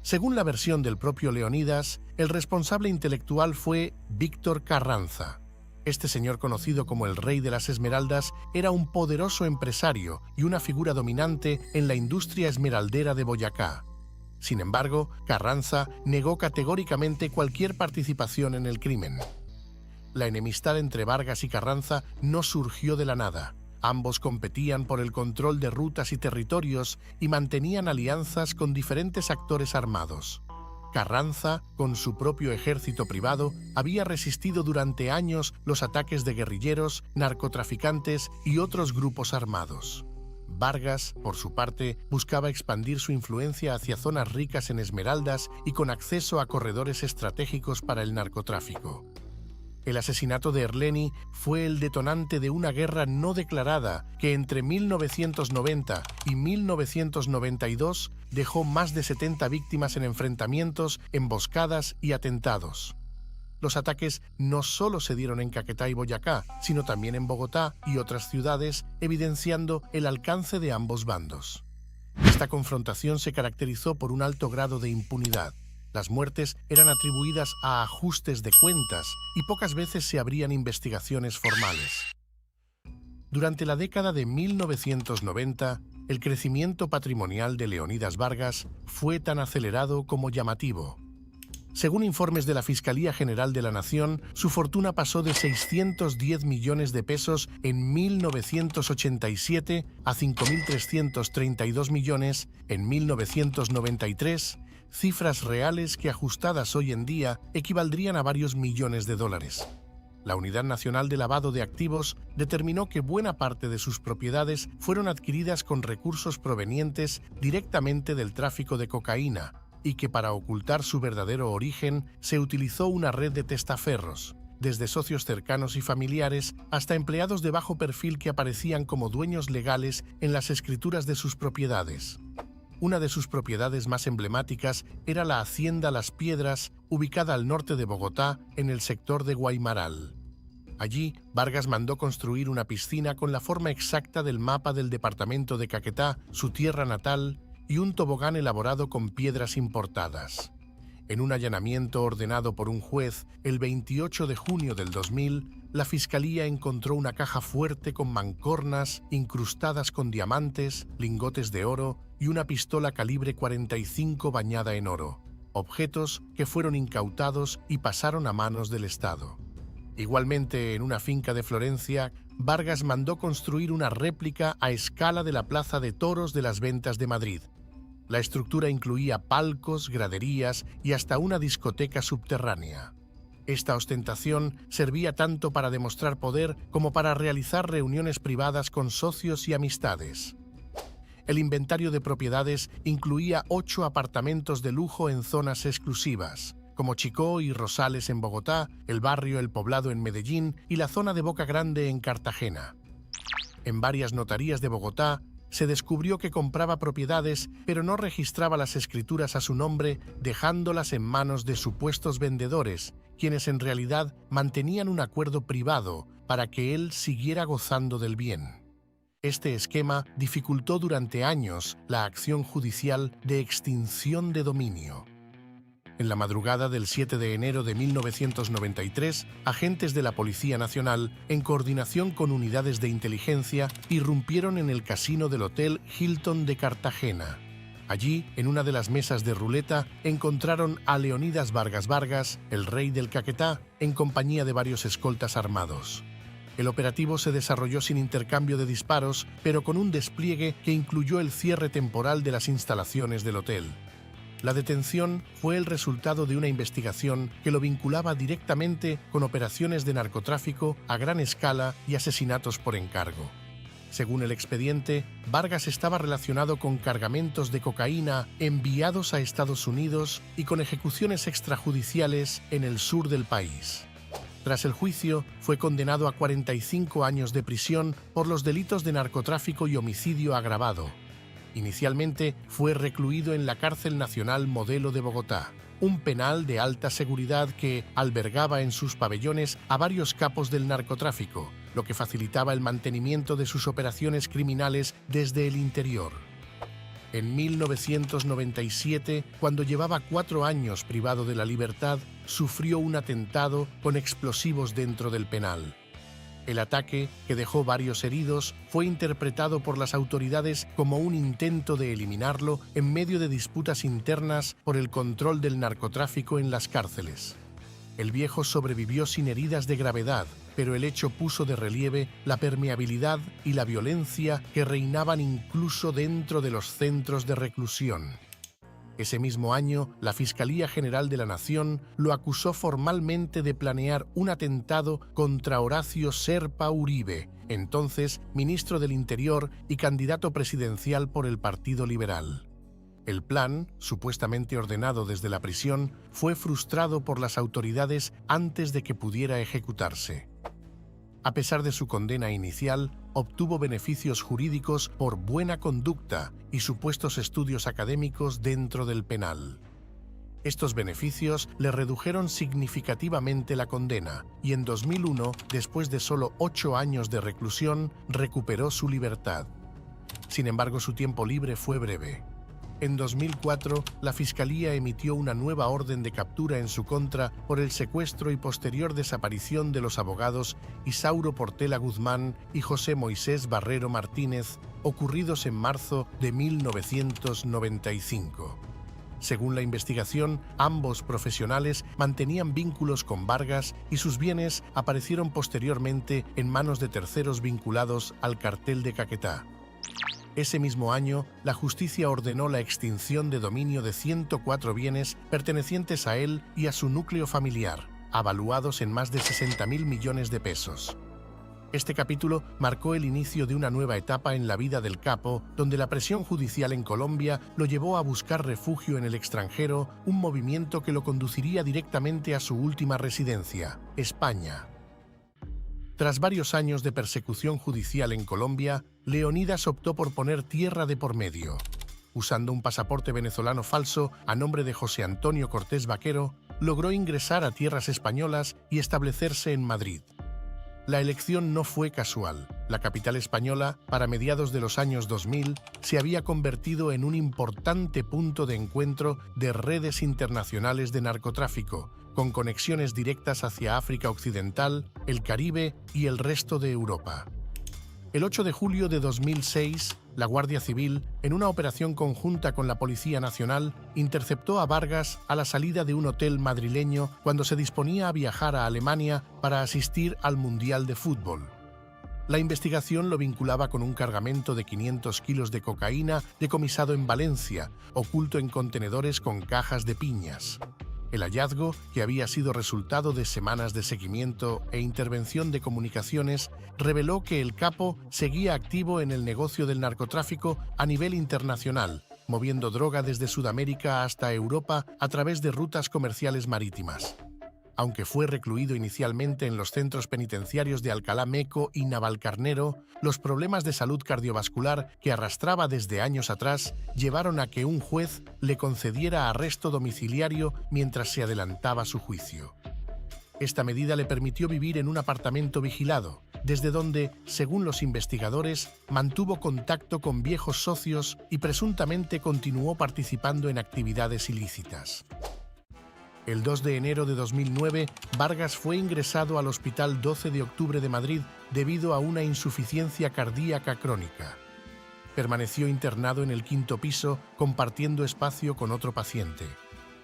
Según la versión del propio Leonidas, el responsable intelectual fue Víctor Carranza. Este señor, conocido como el Rey de las Esmeraldas, era un poderoso empresario y una figura dominante en la industria esmeraldera de Boyacá. Sin embargo, Carranza negó categóricamente cualquier participación en el crimen. La enemistad entre Vargas y Carranza no surgió de la nada. Ambos competían por el control de rutas y territorios y mantenían alianzas con diferentes actores armados. Carranza, con su propio ejército privado, había resistido durante años los ataques de guerrilleros, narcotraficantes y otros grupos armados. Vargas, por su parte, buscaba expandir su influencia hacia zonas ricas en esmeraldas y con acceso a corredores estratégicos para el narcotráfico. El asesinato de Erleni fue el detonante de una guerra no declarada que entre 1990 y 1992 dejó más de 70 víctimas en enfrentamientos, emboscadas y atentados. Los ataques no solo se dieron en Caquetá y Boyacá, sino también en Bogotá y otras ciudades, evidenciando el alcance de ambos bandos. Esta confrontación se caracterizó por un alto grado de impunidad. Las muertes eran atribuidas a ajustes de cuentas y pocas veces se abrían investigaciones formales. Durante la década de 1990, el crecimiento patrimonial de Leonidas Vargas fue tan acelerado como llamativo. Según informes de la Fiscalía General de la Nación, su fortuna pasó de 610 millones de pesos en 1987 a 5.332 millones en 1993, cifras reales que ajustadas hoy en día equivaldrían a varios millones de dólares. La Unidad Nacional de Lavado de Activos determinó que buena parte de sus propiedades fueron adquiridas con recursos provenientes directamente del tráfico de cocaína y que para ocultar su verdadero origen se utilizó una red de testaferros, desde socios cercanos y familiares hasta empleados de bajo perfil que aparecían como dueños legales en las escrituras de sus propiedades. Una de sus propiedades más emblemáticas era la Hacienda Las Piedras, ubicada al norte de Bogotá, en el sector de Guaymaral. Allí, Vargas mandó construir una piscina con la forma exacta del mapa del departamento de Caquetá, su tierra natal, y un tobogán elaborado con piedras importadas. En un allanamiento ordenado por un juez el 28 de junio del 2000, la Fiscalía encontró una caja fuerte con mancornas incrustadas con diamantes, lingotes de oro y una pistola calibre 45 bañada en oro, objetos que fueron incautados y pasaron a manos del Estado. Igualmente, en una finca de Florencia, Vargas mandó construir una réplica a escala de la Plaza de Toros de las Ventas de Madrid. La estructura incluía palcos, graderías y hasta una discoteca subterránea. Esta ostentación servía tanto para demostrar poder como para realizar reuniones privadas con socios y amistades. El inventario de propiedades incluía 8 apartamentos de lujo en zonas exclusivas, como Chicó y Rosales en Bogotá, el barrio El Poblado en Medellín y la zona de Boca Grande en Cartagena. En varias notarías de Bogotá se descubrió que compraba propiedades, pero no registraba las escrituras a su nombre, dejándolas en manos de supuestos vendedores, quienes en realidad mantenían un acuerdo privado para que él siguiera gozando del bien. Este esquema dificultó durante años la acción judicial de extinción de dominio. En la madrugada del 7 de enero de 1993, agentes de la Policía Nacional, en coordinación con unidades de inteligencia, irrumpieron en el casino del Hotel Hilton de Cartagena. Allí, en una de las mesas de ruleta, encontraron a Leonidas Vargas Vargas, el rey del Caquetá, en compañía de varios escoltas armados. El operativo se desarrolló sin intercambio de disparos, pero con un despliegue que incluyó el cierre temporal de las instalaciones del hotel. La detención fue el resultado de una investigación que lo vinculaba directamente con operaciones de narcotráfico a gran escala y asesinatos por encargo. Según el expediente, Vargas estaba relacionado con cargamentos de cocaína enviados a Estados Unidos y con ejecuciones extrajudiciales en el sur del país. Tras el juicio, fue condenado a 45 años de prisión por los delitos de narcotráfico y homicidio agravado. Inicialmente fue recluido en la Cárcel Nacional Modelo de Bogotá, un penal de alta seguridad que albergaba en sus pabellones a varios capos del narcotráfico, lo que facilitaba el mantenimiento de sus operaciones criminales desde el interior. En 1997, cuando llevaba 4 años privado de la libertad, sufrió un atentado con explosivos dentro del penal. El ataque, que dejó varios heridos, fue interpretado por las autoridades como un intento de eliminarlo en medio de disputas internas por el control del narcotráfico en las cárceles. El viejo sobrevivió sin heridas de gravedad, pero el hecho puso de relieve la permeabilidad y la violencia que reinaban incluso dentro de los centros de reclusión. Ese mismo año, la Fiscalía General de la Nación lo acusó formalmente de planear un atentado contra Horacio Serpa Uribe, entonces ministro del Interior y candidato presidencial por el Partido Liberal. El plan, supuestamente ordenado desde la prisión, fue frustrado por las autoridades antes de que pudiera ejecutarse. A pesar de su condena inicial, obtuvo beneficios jurídicos por buena conducta y supuestos estudios académicos dentro del penal. Estos beneficios le redujeron significativamente la condena y en 2001, después de solo 8 años de reclusión, recuperó su libertad. Sin embargo, su tiempo libre fue breve. En 2004, la Fiscalía emitió una nueva orden de captura en su contra por el secuestro y posterior desaparición de los abogados Isauro Portela Guzmán y José Moisés Barrero Martínez, ocurridos en marzo de 1995. Según la investigación, ambos profesionales mantenían vínculos con Vargas y sus bienes aparecieron posteriormente en manos de terceros vinculados al cartel de Caquetá. Ese mismo año, la justicia ordenó la extinción de dominio de 104 bienes pertenecientes a él y a su núcleo familiar, avaluados en más de 60.000 millones de pesos. Este capítulo marcó el inicio de una nueva etapa en la vida del capo, donde la presión judicial en Colombia lo llevó a buscar refugio en el extranjero, un movimiento que lo conduciría directamente a su última residencia, España. Tras varios años de persecución judicial en Colombia, Leonidas optó por poner tierra de por medio. Usando un pasaporte venezolano falso a nombre de José Antonio Cortés Vaquero, logró ingresar a tierras españolas y establecerse en Madrid. La elección no fue casual. La capital española, para mediados de los años 2000, se había convertido en un importante punto de encuentro de redes internacionales de narcotráfico, con conexiones directas hacia África Occidental, el Caribe y el resto de Europa. El 8 de julio de 2006, la Guardia Civil, en una operación conjunta con la Policía Nacional, interceptó a Vargas a la salida de un hotel madrileño cuando se disponía a viajar a Alemania para asistir al Mundial de Fútbol. La investigación lo vinculaba con un cargamento de 500 kilos de cocaína decomisado en Valencia, oculto en contenedores con cajas de piñas. El hallazgo, que había sido resultado de semanas de seguimiento e intervención de comunicaciones, reveló que el capo seguía activo en el negocio del narcotráfico a nivel internacional, moviendo droga desde Sudamérica hasta Europa a través de rutas comerciales marítimas. Aunque fue recluido inicialmente en los centros penitenciarios de Alcalá Meco y Navalcarnero, los problemas de salud cardiovascular que arrastraba desde años atrás llevaron a que un juez le concediera arresto domiciliario mientras se adelantaba su juicio. Esta medida le permitió vivir en un apartamento vigilado, desde donde, según los investigadores, mantuvo contacto con viejos socios y presuntamente continuó participando en actividades ilícitas. El 2 de enero de 2009, Vargas fue ingresado al Hospital 12 de Octubre de Madrid debido a una insuficiencia cardíaca crónica. Permaneció internado en el 5º piso, compartiendo espacio con otro paciente.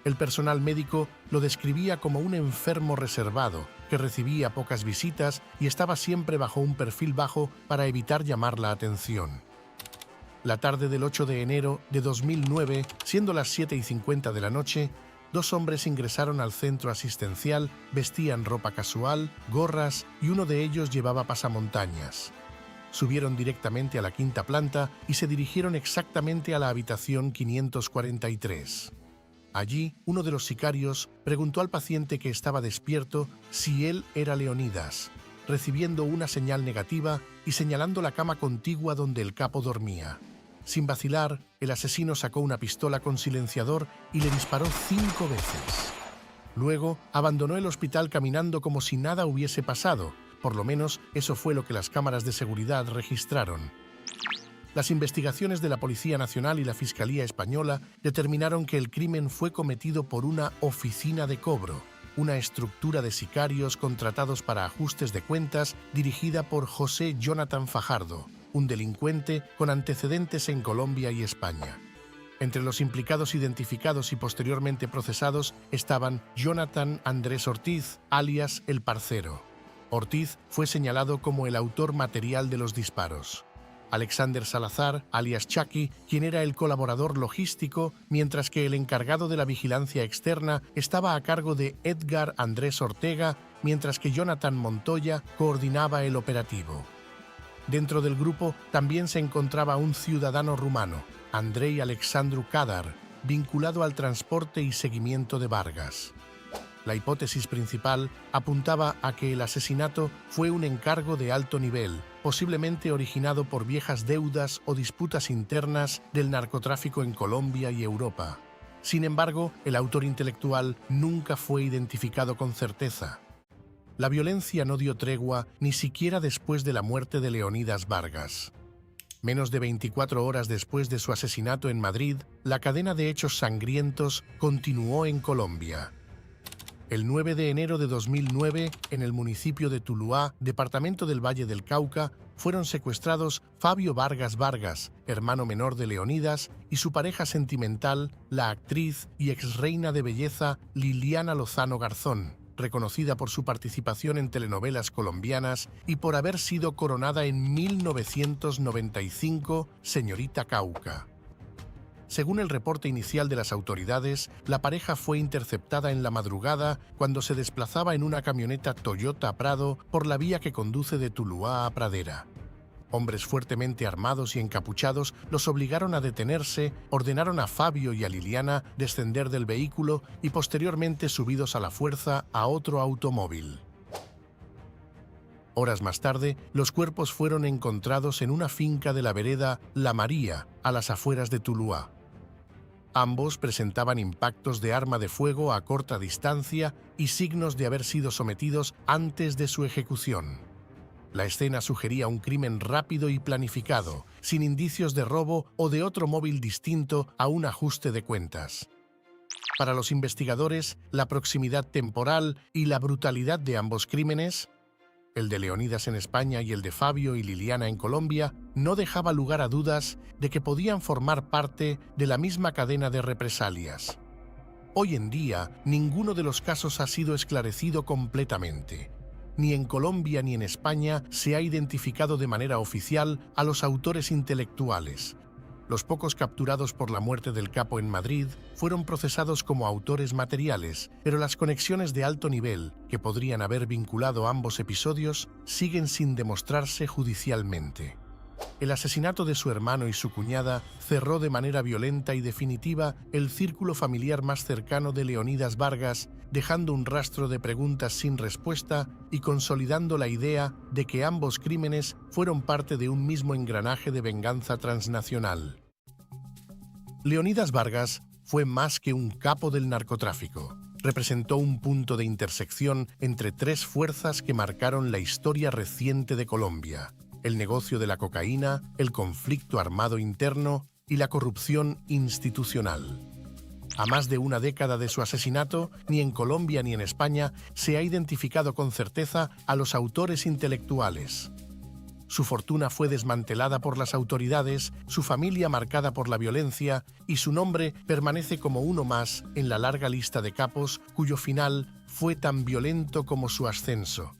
El personal médico lo describía como un enfermo reservado, que recibía pocas visitas y estaba siempre bajo un perfil bajo para evitar llamar la atención. La tarde del 8 de enero de 2009, siendo las 7:50 de la noche, 2 hombres ingresaron al centro asistencial, vestían ropa casual, gorras y uno de ellos llevaba pasamontañas. Subieron directamente a la 5ª planta y se dirigieron exactamente a la habitación 543. Allí, uno de los sicarios preguntó al paciente que estaba despierto si él era Leonidas, recibiendo una señal negativa y señalando la cama contigua donde el capo dormía. Sin vacilar, el asesino sacó una pistola con silenciador y le disparó 5 veces. Luego, abandonó el hospital caminando como si nada hubiese pasado. Por lo menos, eso fue lo que las cámaras de seguridad registraron. Las investigaciones de la Policía Nacional y la Fiscalía Española determinaron que el crimen fue cometido por una oficina de cobro, una estructura de sicarios contratados para ajustes de cuentas dirigida por José Jonathan Fajardo, un delincuente con antecedentes en Colombia y España. Entre los implicados identificados y posteriormente procesados estaban Jonathan Andrés Ortiz, alias El Parcero. Ortiz fue señalado como el autor material de los disparos. Alexander Salazar, alias Chucky, quien era el colaborador logístico, mientras que el encargado de la vigilancia externa estaba a cargo de Edgar Andrés Ortega, mientras que Jonathan Montoya coordinaba el operativo. Dentro del grupo también se encontraba un ciudadano rumano, Andrei Alexandru Kadar, vinculado al transporte y seguimiento de Vargas. La hipótesis principal apuntaba a que el asesinato fue un encargo de alto nivel, posiblemente originado por viejas deudas o disputas internas del narcotráfico en Colombia y Europa. Sin embargo, el autor intelectual nunca fue identificado con certeza. La violencia no dio tregua ni siquiera después de la muerte de Leonidas Vargas. Menos de 24 horas después de su asesinato en Madrid, la cadena de hechos sangrientos continuó en Colombia. El 9 de enero de 2009, en el municipio de Tuluá, departamento del Valle del Cauca, fueron secuestrados Fabio Vargas Vargas, hermano menor de Leonidas, y su pareja sentimental, la actriz y exreina de belleza Liliana Lozano Garzón, reconocida por su participación en telenovelas colombianas y por haber sido coronada en 1995 Señorita Cauca. Según el reporte inicial de las autoridades, la pareja fue interceptada en la madrugada cuando se desplazaba en una camioneta Toyota Prado por la vía que conduce de Tuluá a Pradera. Hombres fuertemente armados y encapuchados los obligaron a detenerse, ordenaron a Fabio y a Liliana descender del vehículo y posteriormente subidos a la fuerza a otro automóvil. Horas más tarde, los cuerpos fueron encontrados en una finca de la vereda La María, a las afueras de Tuluá. Ambos presentaban impactos de arma de fuego a corta distancia y signos de haber sido sometidos antes de su ejecución. La escena sugería un crimen rápido y planificado, sin indicios de robo o de otro móvil distinto a un ajuste de cuentas. Para los investigadores, la proximidad temporal y la brutalidad de ambos crímenes, el de Leonidas en España y el de Fabio y Liliana en Colombia, no dejaba lugar a dudas de que podían formar parte de la misma cadena de represalias. Hoy en día, ninguno de los casos ha sido esclarecido completamente. Ni en Colombia ni en España se ha identificado de manera oficial a los autores intelectuales. Los pocos capturados por la muerte del capo en Madrid fueron procesados como autores materiales, pero las conexiones de alto nivel que podrían haber vinculado ambos episodios siguen sin demostrarse judicialmente. El asesinato de su hermano y su cuñada cerró de manera violenta y definitiva el círculo familiar más cercano de Leonidas Vargas, dejando un rastro de preguntas sin respuesta y consolidando la idea de que ambos crímenes fueron parte de un mismo engranaje de venganza transnacional. Leonidas Vargas fue más que un capo del narcotráfico. Representó un punto de intersección entre 3 fuerzas que marcaron la historia reciente de Colombia: el negocio de la cocaína, el conflicto armado interno y la corrupción institucional. A más de una década de su asesinato, ni en Colombia ni en España se ha identificado con certeza a los autores intelectuales. Su fortuna fue desmantelada por las autoridades, su familia marcada por la violencia, y su nombre permanece como uno más en la larga lista de capos cuyo final fue tan violento como su ascenso.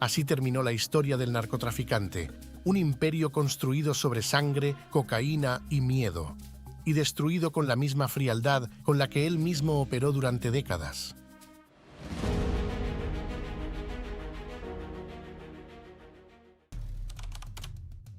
Así terminó la historia del narcotraficante, un imperio construido sobre sangre, cocaína y miedo, y destruido con la misma frialdad con la que él mismo operó durante décadas.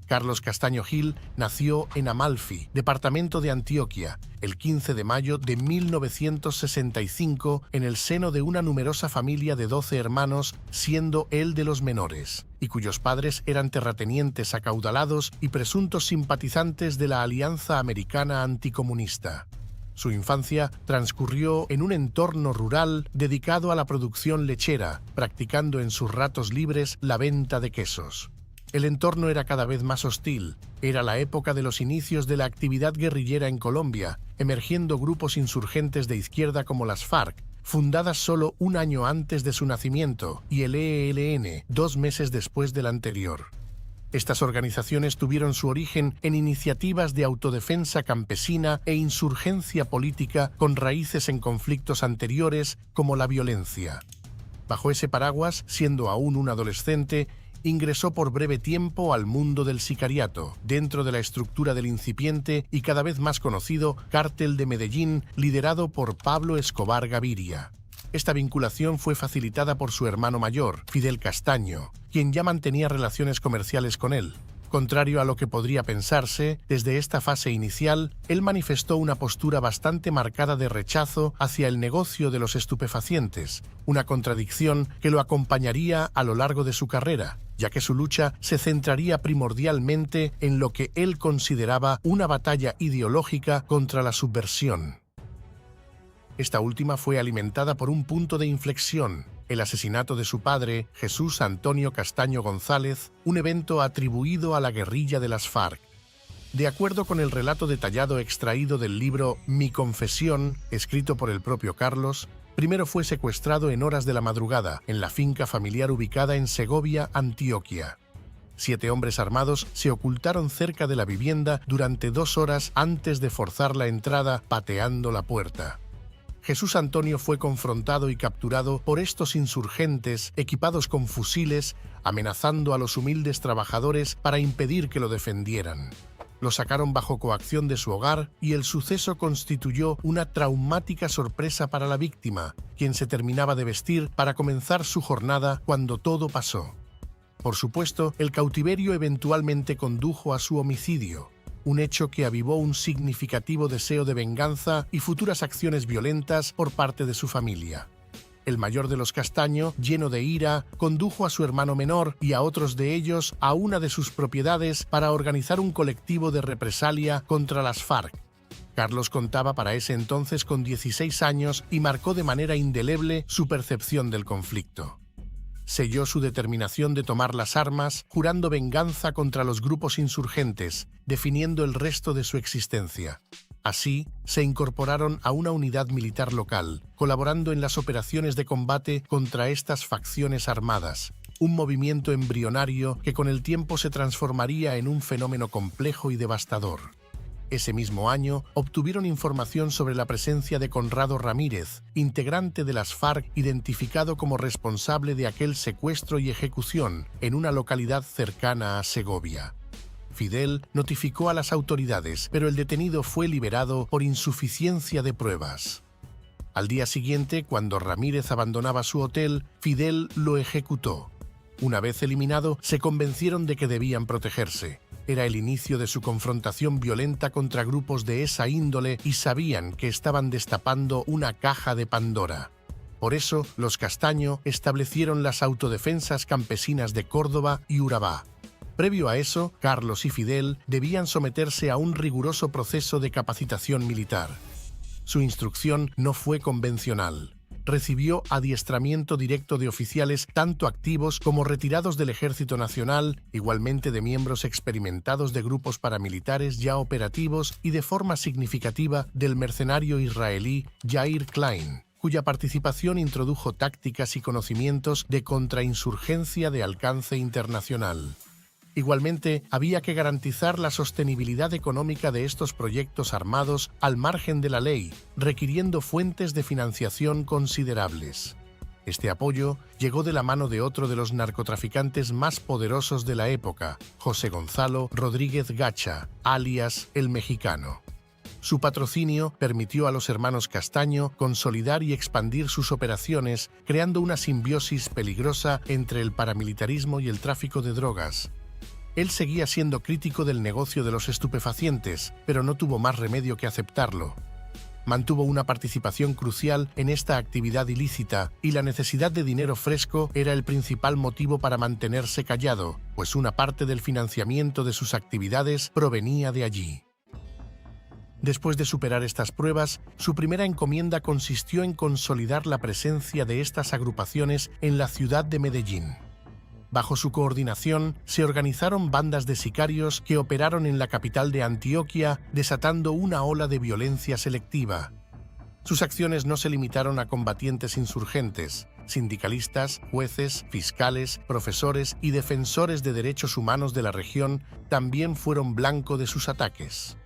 Carlos Castaño Gil nació en Amalfi, departamento de Antioquia, el 15 de mayo de 1965 en el seno de una numerosa familia de 12 hermanos, siendo él de los menores, y cuyos padres eran terratenientes acaudalados y presuntos simpatizantes de la Alianza Americana Anticomunista. Su infancia transcurrió en un entorno rural dedicado a la producción lechera, practicando en sus ratos libres la venta de quesos. El entorno era cada vez más hostil. Era la época de los inicios de la actividad guerrillera en Colombia, emergiendo grupos insurgentes de izquierda como las FARC, fundadas solo un año antes de su nacimiento, y el ELN, 2 meses después del anterior. Estas organizaciones tuvieron su origen en iniciativas de autodefensa campesina e insurgencia política con raíces en conflictos anteriores como la violencia. Bajo ese paraguas, siendo aún un adolescente, ingresó por breve tiempo al mundo del sicariato, dentro de la estructura del incipiente y cada vez más conocido Cártel de Medellín, liderado por Pablo Escobar Gaviria. Esta vinculación fue facilitada por su hermano mayor, Fidel Castaño, quien ya mantenía relaciones comerciales con él. Contrario a lo que podría pensarse, desde esta fase inicial, él manifestó una postura bastante marcada de rechazo hacia el negocio de los estupefacientes, una contradicción que lo acompañaría a lo largo de su carrera, ya que su lucha se centraría primordialmente en lo que él consideraba una batalla ideológica contra la subversión. Esta última fue alimentada por un punto de inflexión: el asesinato de su padre, Jesús Antonio Castaño González, un evento atribuido a la guerrilla de las FARC. De acuerdo con el relato detallado extraído del libro Mi Confesión, escrito por el propio Carlos, primero fue secuestrado en horas de la madrugada en la finca familiar ubicada en Segovia, Antioquia. 7 hombres armados se ocultaron cerca de la vivienda durante 2 horas antes de forzar la entrada pateando la puerta. Jesús Antonio fue confrontado y capturado por estos insurgentes equipados con fusiles, amenazando a los humildes trabajadores para impedir que lo defendieran. Lo sacaron bajo coacción de su hogar y el suceso constituyó una traumática sorpresa para la víctima, quien se terminaba de vestir para comenzar su jornada cuando todo pasó. Por supuesto, el cautiverio eventualmente condujo a su homicidio, un hecho que avivó un significativo deseo de venganza y futuras acciones violentas por parte de su familia. El mayor de los Castaño, lleno de ira, condujo a su hermano menor y a otros de ellos a una de sus propiedades para organizar un colectivo de represalia contra las FARC. Carlos contaba para ese entonces con 16 años y marcó de manera indeleble su percepción del conflicto. Selló su determinación de tomar las armas, jurando venganza contra los grupos insurgentes, definiendo el resto de su existencia. Así, se incorporaron a una unidad militar local, colaborando en las operaciones de combate contra estas facciones armadas, un movimiento embrionario que con el tiempo se transformaría en un fenómeno complejo y devastador. Ese mismo año, obtuvieron información sobre la presencia de Conrado Ramírez, integrante de las FARC identificado como responsable de aquel secuestro y ejecución en una localidad cercana a Segovia. Fidel notificó a las autoridades, pero el detenido fue liberado por insuficiencia de pruebas. Al día siguiente, cuando Ramírez abandonaba su hotel, Fidel lo ejecutó. Una vez eliminado, se convencieron de que debían protegerse. Era el inicio de su confrontación violenta contra grupos de esa índole y sabían que estaban destapando una caja de Pandora. Por eso, los Castaño establecieron las autodefensas campesinas de Córdoba y Urabá. Previo a eso, Carlos y Fidel debían someterse a un riguroso proceso de capacitación militar. Su instrucción no fue convencional. Recibió adiestramiento directo de oficiales tanto activos como retirados del Ejército Nacional, igualmente de miembros experimentados de grupos paramilitares ya operativos y de forma significativa del mercenario israelí Yair Klein, cuya participación introdujo tácticas y conocimientos de contrainsurgencia de alcance internacional. Igualmente, había que garantizar la sostenibilidad económica de estos proyectos armados al margen de la ley, requiriendo fuentes de financiación considerables. Este apoyo llegó de la mano de otro de los narcotraficantes más poderosos de la época, José Gonzalo Rodríguez Gacha, alias El Mexicano. Su patrocinio permitió a los hermanos Castaño consolidar y expandir sus operaciones, creando una simbiosis peligrosa entre el paramilitarismo y el tráfico de drogas. Él seguía siendo crítico del negocio de los estupefacientes, pero no tuvo más remedio que aceptarlo. Mantuvo una participación crucial en esta actividad ilícita y la necesidad de dinero fresco era el principal motivo para mantenerse callado, pues una parte del financiamiento de sus actividades provenía de allí. Después de superar estas pruebas, su primera encomienda consistió en consolidar la presencia de estas agrupaciones en la ciudad de Medellín. Bajo su coordinación, se organizaron bandas de sicarios que operaron en la capital de Antioquia, desatando una ola de violencia selectiva. Sus acciones no se limitaron a combatientes insurgentes. Sindicalistas, jueces, fiscales, profesores y defensores de derechos humanos de la región también fueron blanco de sus ataques.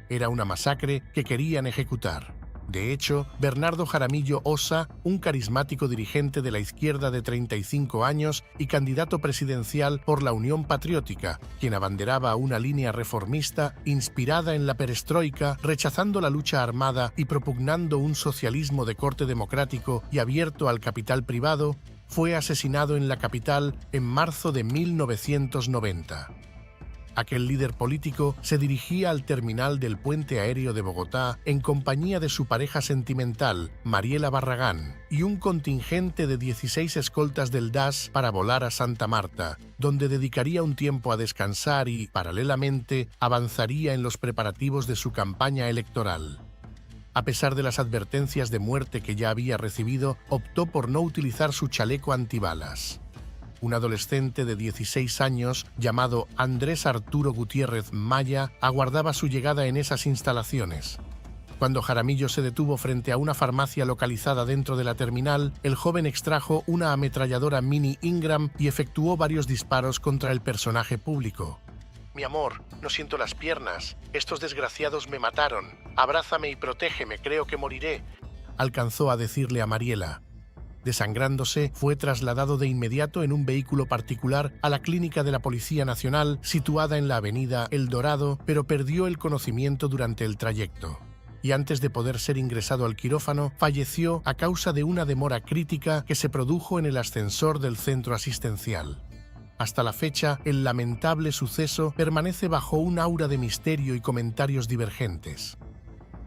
Era una masacre que querían ejecutar. De hecho, Bernardo Jaramillo Ossa, un carismático dirigente de la izquierda de 35 años y candidato presidencial por la Unión Patriótica, quien abanderaba una línea reformista inspirada en la perestroika, rechazando la lucha armada y propugnando un socialismo de corte democrático y abierto al capital privado, fue asesinado en la capital en marzo de 1990. Aquel líder político se dirigía al terminal del puente aéreo de Bogotá en compañía de su pareja sentimental, Mariela Barragán, y un contingente de 16 escoltas del DAS para volar a Santa Marta, donde dedicaría un tiempo a descansar y, paralelamente, avanzaría en los preparativos de su campaña electoral. A pesar de las advertencias de muerte que ya había recibido, optó por no utilizar su chaleco antibalas. Un adolescente de 16 años, llamado Andrés Arturo Gutiérrez Maya, aguardaba su llegada en esas instalaciones. Cuando Jaramillo se detuvo frente a una farmacia localizada dentro de la terminal, el joven extrajo una ametralladora Mini Ingram y efectuó varios disparos contra el personaje público. «Mi amor, no siento las piernas. Estos desgraciados me mataron. Abrázame y protégeme, creo que moriré», alcanzó a decirle a Mariela. Desangrándose, fue trasladado de inmediato en un vehículo particular a la clínica de la Policía Nacional, situada en la avenida El Dorado, pero perdió el conocimiento durante el trayecto. Y antes de poder ser ingresado al quirófano, falleció a causa de una demora crítica que se produjo en el ascensor del centro asistencial. Hasta la fecha, el lamentable suceso permanece bajo un aura de misterio y comentarios divergentes.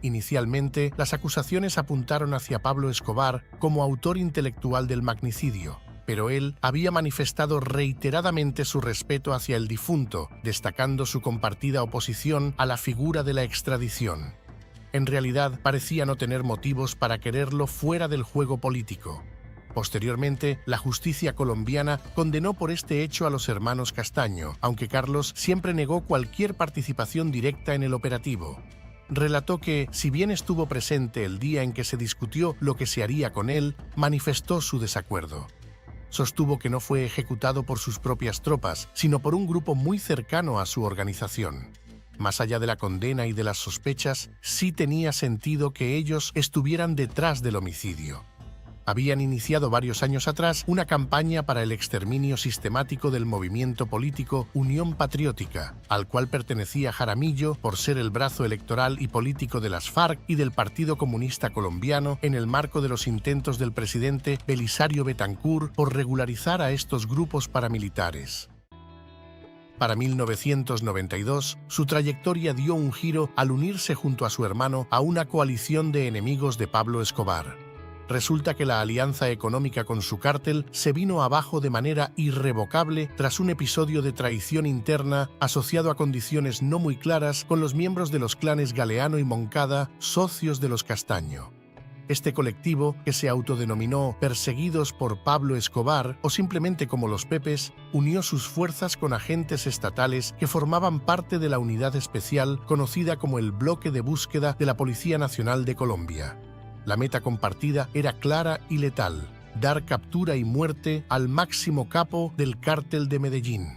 Inicialmente, las acusaciones apuntaron hacia Pablo Escobar como autor intelectual del magnicidio, pero él había manifestado reiteradamente su respeto hacia el difunto, destacando su compartida oposición a la figura de la extradición. En realidad, parecía no tener motivos para quererlo fuera del juego político. Posteriormente, la justicia colombiana condenó por este hecho a los hermanos Castaño, aunque Carlos siempre negó cualquier participación directa en el operativo. Relató que, si bien estuvo presente el día en que se discutió lo que se haría con él, manifestó su desacuerdo. Sostuvo que no fue ejecutado por sus propias tropas, sino por un grupo muy cercano a su organización. Más allá de la condena y de las sospechas, sí tenía sentido que ellos estuvieran detrás del homicidio. Habían iniciado varios años atrás una campaña para el exterminio sistemático del movimiento político Unión Patriótica, al cual pertenecía Jaramillo por ser el brazo electoral y político de las FARC y del Partido Comunista Colombiano en el marco de los intentos del presidente Belisario Betancur por regularizar a estos grupos paramilitares. Para 1992, su trayectoria dio un giro al unirse junto a su hermano a una coalición de enemigos de Pablo Escobar. Resulta que la alianza económica con su cártel se vino abajo de manera irrevocable tras un episodio de traición interna asociado a condiciones no muy claras con los miembros de los clanes Galeano y Moncada, socios de los Castaño. Este colectivo, que se autodenominó Perseguidos por Pablo Escobar o simplemente como los Pepes, unió sus fuerzas con agentes estatales que formaban parte de la unidad especial conocida como el Bloque de Búsqueda de la Policía Nacional de Colombia. La meta compartida era clara y letal: dar captura y muerte al máximo capo del cártel de Medellín.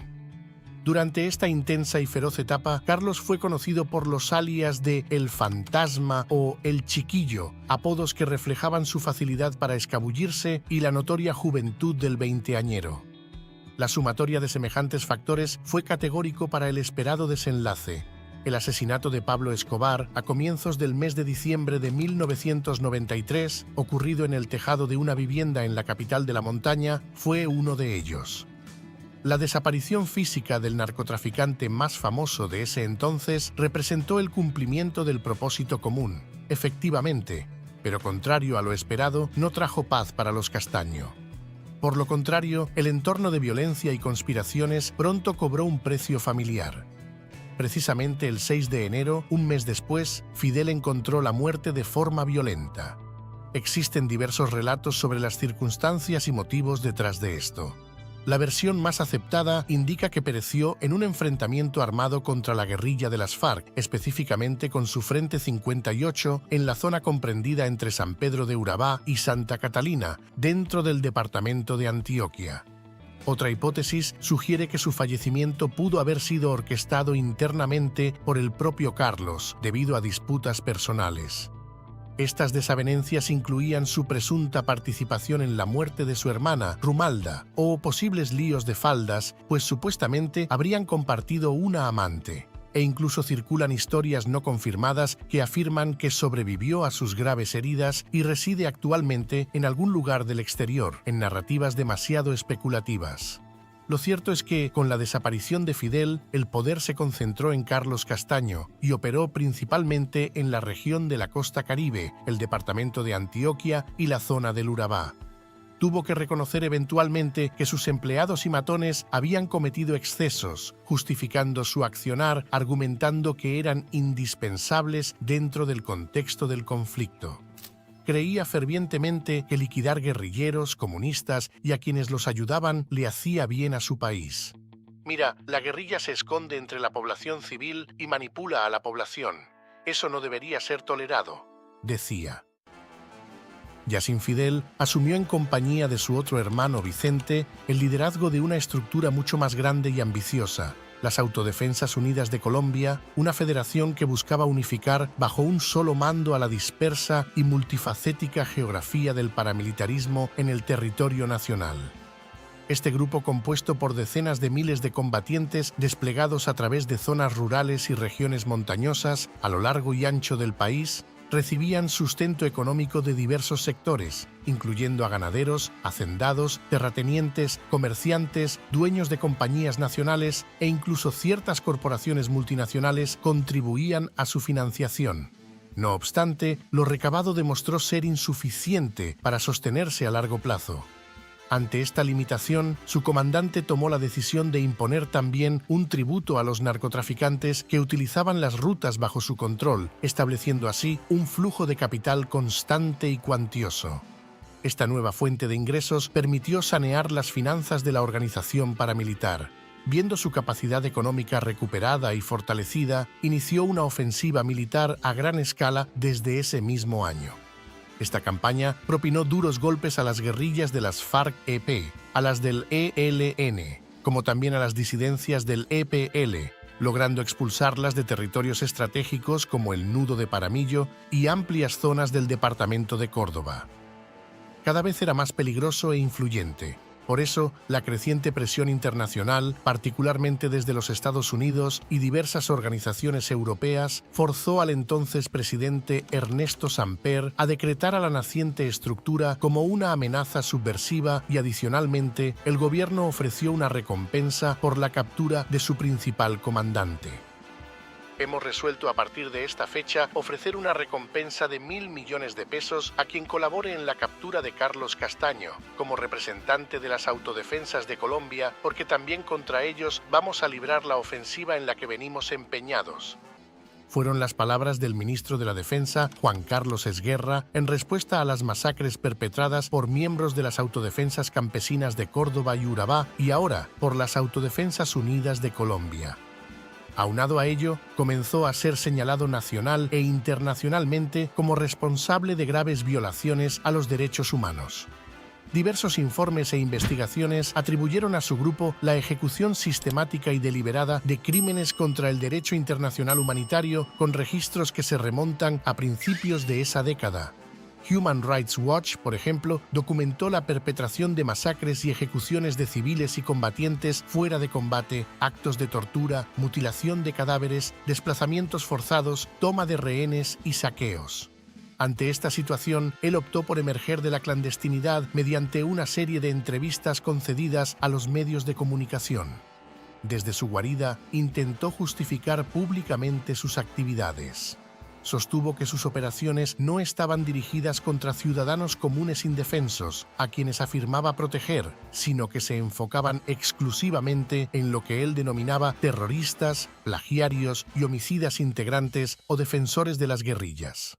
Durante esta intensa y feroz etapa, Carlos fue conocido por los alias de El Fantasma o El Chiquillo, apodos que reflejaban su facilidad para escabullirse y la notoria juventud del veinteañero. La sumatoria de semejantes factores fue categórico para el esperado desenlace. El asesinato de Pablo Escobar a comienzos del mes de diciembre de 1993, ocurrido en el tejado de una vivienda en la capital de la montaña, fue uno de ellos. La desaparición física del narcotraficante más famoso de ese entonces representó el cumplimiento del propósito común, efectivamente, pero contrario a lo esperado, no trajo paz para los Castaño. Por lo contrario, el entorno de violencia y conspiraciones pronto cobró un precio familiar. Precisamente el 6 de enero, un mes después, Fidel encontró la muerte de forma violenta. Existen diversos relatos sobre las circunstancias y motivos detrás de esto. La versión más aceptada indica que pereció en un enfrentamiento armado contra la guerrilla de las FARC, específicamente con su Frente 58 en la zona comprendida entre San Pedro de Urabá y Santa Catalina, dentro del departamento de Antioquia. Otra hipótesis sugiere que su fallecimiento pudo haber sido orquestado internamente por el propio Carlos, debido a disputas personales. Estas desavenencias incluían su presunta participación en la muerte de su hermana, Rumalda, o posibles líos de faldas, pues supuestamente habrían compartido una amante, e incluso circulan historias no confirmadas que afirman que sobrevivió a sus graves heridas y reside actualmente en algún lugar del exterior, en narrativas demasiado especulativas. Lo cierto es que, con la desaparición de Fidel, el poder se concentró en Carlos Castaño y operó principalmente en la región de la costa Caribe, el departamento de Antioquia y la zona del Urabá. Tuvo que reconocer eventualmente que sus empleados y matones habían cometido excesos, justificando su accionar, argumentando que eran indispensables dentro del contexto del conflicto. Creía fervientemente que liquidar guerrilleros, comunistas y a quienes los ayudaban le hacía bien a su país. Mira, la guerrilla se esconde entre la población civil y manipula a la población. Eso no debería ser tolerado, decía. Ya sin Fidel, asumió en compañía de su otro hermano Vicente el liderazgo de una estructura mucho más grande y ambiciosa, las Autodefensas Unidas de Colombia, una federación que buscaba unificar bajo un solo mando a la dispersa y multifacética geografía del paramilitarismo en el territorio nacional. Este grupo, compuesto por decenas de miles de combatientes desplegados a través de zonas rurales y regiones montañosas a lo largo y ancho del país, recibían sustento económico de diversos sectores, incluyendo a ganaderos, hacendados, terratenientes, comerciantes, dueños de compañías nacionales e incluso ciertas corporaciones multinacionales contribuían a su financiación. No obstante, lo recabado demostró ser insuficiente para sostenerse a largo plazo. Ante esta limitación, su comandante tomó la decisión de imponer también un tributo a los narcotraficantes que utilizaban las rutas bajo su control, estableciendo así un flujo de capital constante y cuantioso. Esta nueva fuente de ingresos permitió sanear las finanzas de la organización paramilitar. Viendo su capacidad económica recuperada y fortalecida, inició una ofensiva militar a gran escala desde ese mismo año. Esta campaña propinó duros golpes a las guerrillas de las FARC-EP, a las del ELN, como también a las disidencias del EPL, logrando expulsarlas de territorios estratégicos como el Nudo de Paramillo y amplias zonas del departamento de Córdoba. Cada vez era más peligroso e influyente. Por eso, la creciente presión internacional, particularmente desde los Estados Unidos y diversas organizaciones europeas, forzó al entonces presidente Ernesto Samper a decretar a la naciente estructura como una amenaza subversiva y, adicionalmente, el gobierno ofreció una recompensa por la captura de su principal comandante. Hemos resuelto a partir de esta fecha ofrecer una recompensa de 1.000 millones de pesos a quien colabore en la captura de Carlos Castaño, como representante de las Autodefensas de Colombia, porque también contra ellos vamos a librar la ofensiva en la que venimos empeñados. Fueron las palabras del ministro de la Defensa, Juan Carlos Esguerra, en respuesta a las masacres perpetradas por miembros de las Autodefensas Campesinas de Córdoba y Urabá y ahora por las Autodefensas Unidas de Colombia. Aunado a ello, comenzó a ser señalado nacional e internacionalmente como responsable de graves violaciones a los derechos humanos. Diversos informes e investigaciones atribuyeron a su grupo la ejecución sistemática y deliberada de crímenes contra el derecho internacional humanitario con registros que se remontan a principios de esa década. Human Rights Watch, por ejemplo, documentó la perpetración de masacres y ejecuciones de civiles y combatientes fuera de combate, actos de tortura, mutilación de cadáveres, desplazamientos forzados, toma de rehenes y saqueos. Ante esta situación, él optó por emerger de la clandestinidad mediante una serie de entrevistas concedidas a los medios de comunicación. Desde su guarida, intentó justificar públicamente sus actividades. Sostuvo que sus operaciones no estaban dirigidas contra ciudadanos comunes indefensos, a quienes afirmaba proteger, sino que se enfocaban exclusivamente en lo que él denominaba terroristas, plagiarios y homicidas integrantes o defensores de las guerrillas.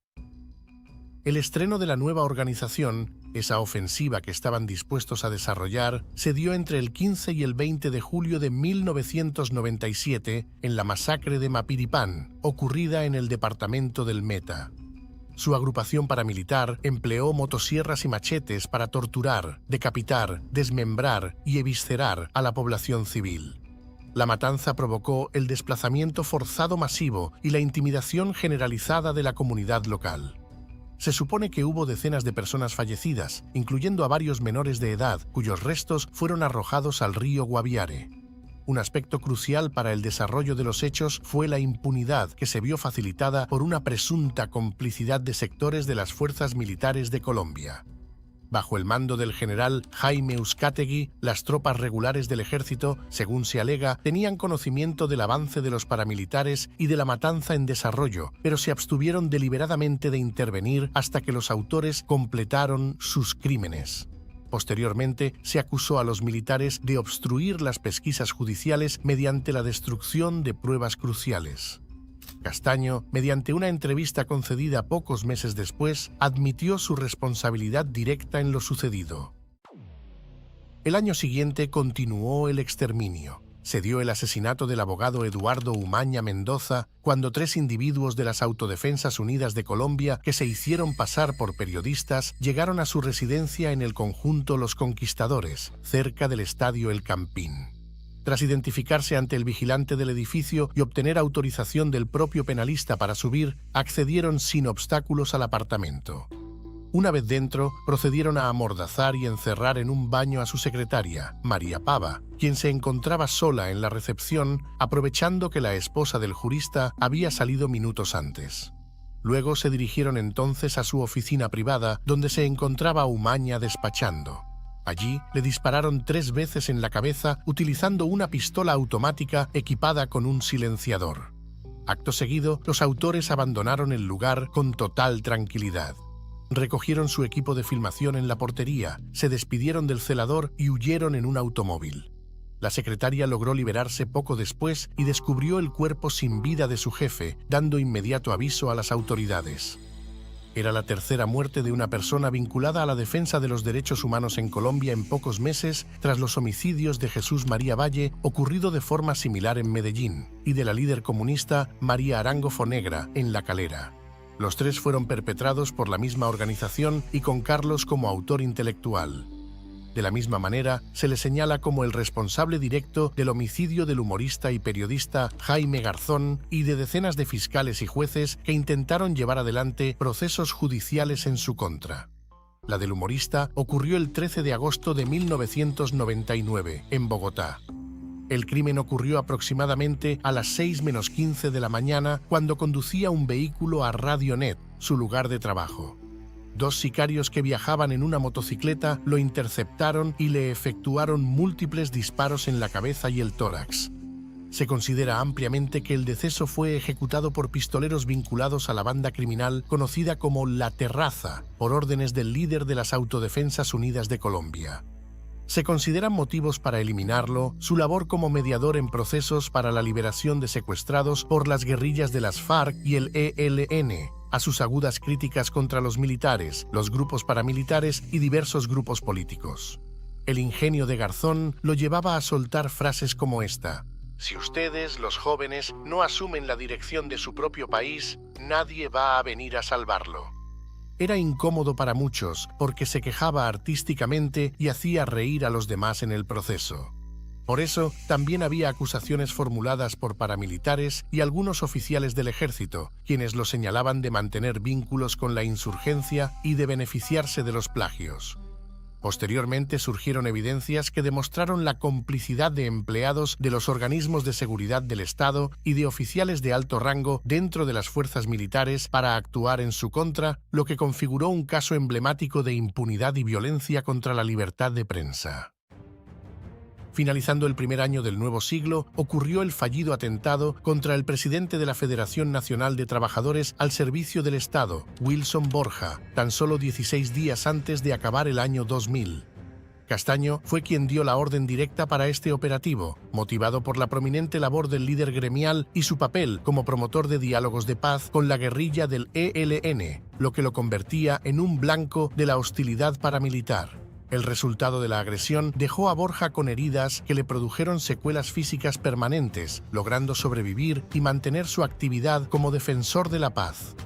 El estreno de la nueva organización, esa ofensiva que estaban dispuestos a desarrollar, se dio entre el 15 y el 20 de julio de 1997 en la masacre de Mapiripán, ocurrida en el departamento del Meta. Su agrupación paramilitar empleó motosierras y machetes para torturar, decapitar, desmembrar y eviscerar a la población civil. La matanza provocó el desplazamiento forzado masivo y la intimidación generalizada de la comunidad local. Se supone que hubo decenas de personas fallecidas, incluyendo a varios menores de edad, cuyos restos fueron arrojados al río Guaviare. Un aspecto crucial para el desarrollo de los hechos fue la impunidad que se vio facilitada por una presunta complicidad de sectores de las fuerzas militares de Colombia. Bajo el mando del general Jaime Uzcategui, las tropas regulares del ejército, según se alega, tenían conocimiento del avance de los paramilitares y de la matanza en desarrollo, pero se abstuvieron deliberadamente de intervenir hasta que los autores completaron sus crímenes. Posteriormente, se acusó a los militares de obstruir las pesquisas judiciales mediante la destrucción de pruebas cruciales. Castaño, mediante una entrevista concedida pocos meses después, admitió su responsabilidad directa en lo sucedido. El año siguiente continuó el exterminio. Se dio el asesinato del abogado Eduardo Umaña Mendoza cuando 3 individuos de las Autodefensas Unidas de Colombia que se hicieron pasar por periodistas llegaron a su residencia en el conjunto Los Conquistadores, cerca del estadio El Campín. Tras identificarse ante el vigilante del edificio y obtener autorización del propio penalista para subir, accedieron sin obstáculos al apartamento. Una vez dentro, procedieron a amordazar y encerrar en un baño a su secretaria, María Pava, quien se encontraba sola en la recepción, aprovechando que la esposa del jurista había salido minutos antes. Luego se dirigieron entonces a su oficina privada, donde se encontraba Umaña despachando. Allí le dispararon 3 veces en la cabeza utilizando una pistola automática equipada con un silenciador. Acto seguido, los autores abandonaron el lugar con total tranquilidad. Recogieron su equipo de filmación en la portería, se despidieron del celador y huyeron en un automóvil. La secretaria logró liberarse poco después y descubrió el cuerpo sin vida de su jefe, dando inmediato aviso a las autoridades. Era la tercera muerte de una persona vinculada a la defensa de los derechos humanos en Colombia en pocos meses tras los homicidios de Jesús María Valle, ocurrido de forma similar en Medellín, y de la líder comunista María Arango Fonegra, en La Calera. Los 3 fueron perpetrados por la misma organización y con Carlos como autor intelectual. De la misma manera, se le señala como el responsable directo del homicidio del humorista y periodista Jaime Garzón y de decenas de fiscales y jueces que intentaron llevar adelante procesos judiciales en su contra. La del humorista ocurrió el 13 de agosto de 1999, en Bogotá. El crimen ocurrió aproximadamente a las 6:15 de la mañana cuando conducía un vehículo a Radionet, su lugar de trabajo. 2 sicarios que viajaban en una motocicleta lo interceptaron y le efectuaron múltiples disparos en la cabeza y el tórax. Se considera ampliamente que el deceso fue ejecutado por pistoleros vinculados a la banda criminal conocida como La Terraza, por órdenes del líder de las Autodefensas Unidas de Colombia. Se consideran motivos para eliminarlo su labor como mediador en procesos para la liberación de secuestrados por las guerrillas de las FARC y el ELN, a sus agudas críticas contra los militares, los grupos paramilitares y diversos grupos políticos. El ingenio de Garzón lo llevaba a soltar frases como esta: «Si ustedes, los jóvenes, no asumen la dirección de su propio país, nadie va a venir a salvarlo». era incómodo para muchos porque se quejaba artísticamente y hacía reír a los demás en el proceso. Por eso, también había acusaciones formuladas por paramilitares y algunos oficiales del ejército, quienes lo señalaban de mantener vínculos con la insurgencia y de beneficiarse de los plagios. Posteriormente surgieron evidencias que demostraron la complicidad de empleados de los organismos de seguridad del Estado y de oficiales de alto rango dentro de las fuerzas militares para actuar en su contra, lo que configuró un caso emblemático de impunidad y violencia contra la libertad de prensa. Finalizando el primer año del nuevo siglo, ocurrió el fallido atentado contra el presidente de la Federación Nacional de Trabajadores al Servicio del Estado, Wilson Borja, tan solo 16 días antes de acabar el año 2000. Castaño fue quien dio la orden directa para este operativo, motivado por la prominente labor del líder gremial y su papel como promotor de diálogos de paz con la guerrilla del ELN, lo que lo convertía en un blanco de la hostilidad paramilitar. El resultado de la agresión dejó a Borja con heridas que le produjeron secuelas físicas permanentes, logrando sobrevivir y mantener su actividad como defensor de la paz.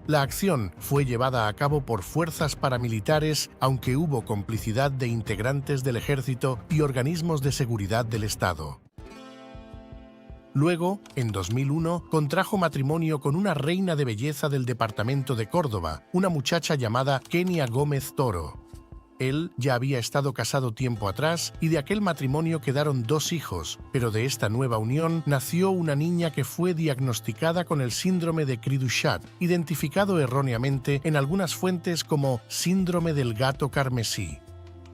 La acción fue llevada a cabo por fuerzas paramilitares, aunque hubo complicidad de integrantes del ejército y organismos de seguridad del Estado. Luego, en 2001, contrajo matrimonio con una reina de belleza del departamento de Córdoba, una muchacha llamada Kenia Gómez Toro. Él ya había estado casado tiempo atrás y de aquel matrimonio quedaron 2 hijos, pero de esta nueva unión nació una niña que fue diagnosticada con el síndrome de Cri-du-Chat, identificado erróneamente en algunas fuentes como síndrome del gato carmesí.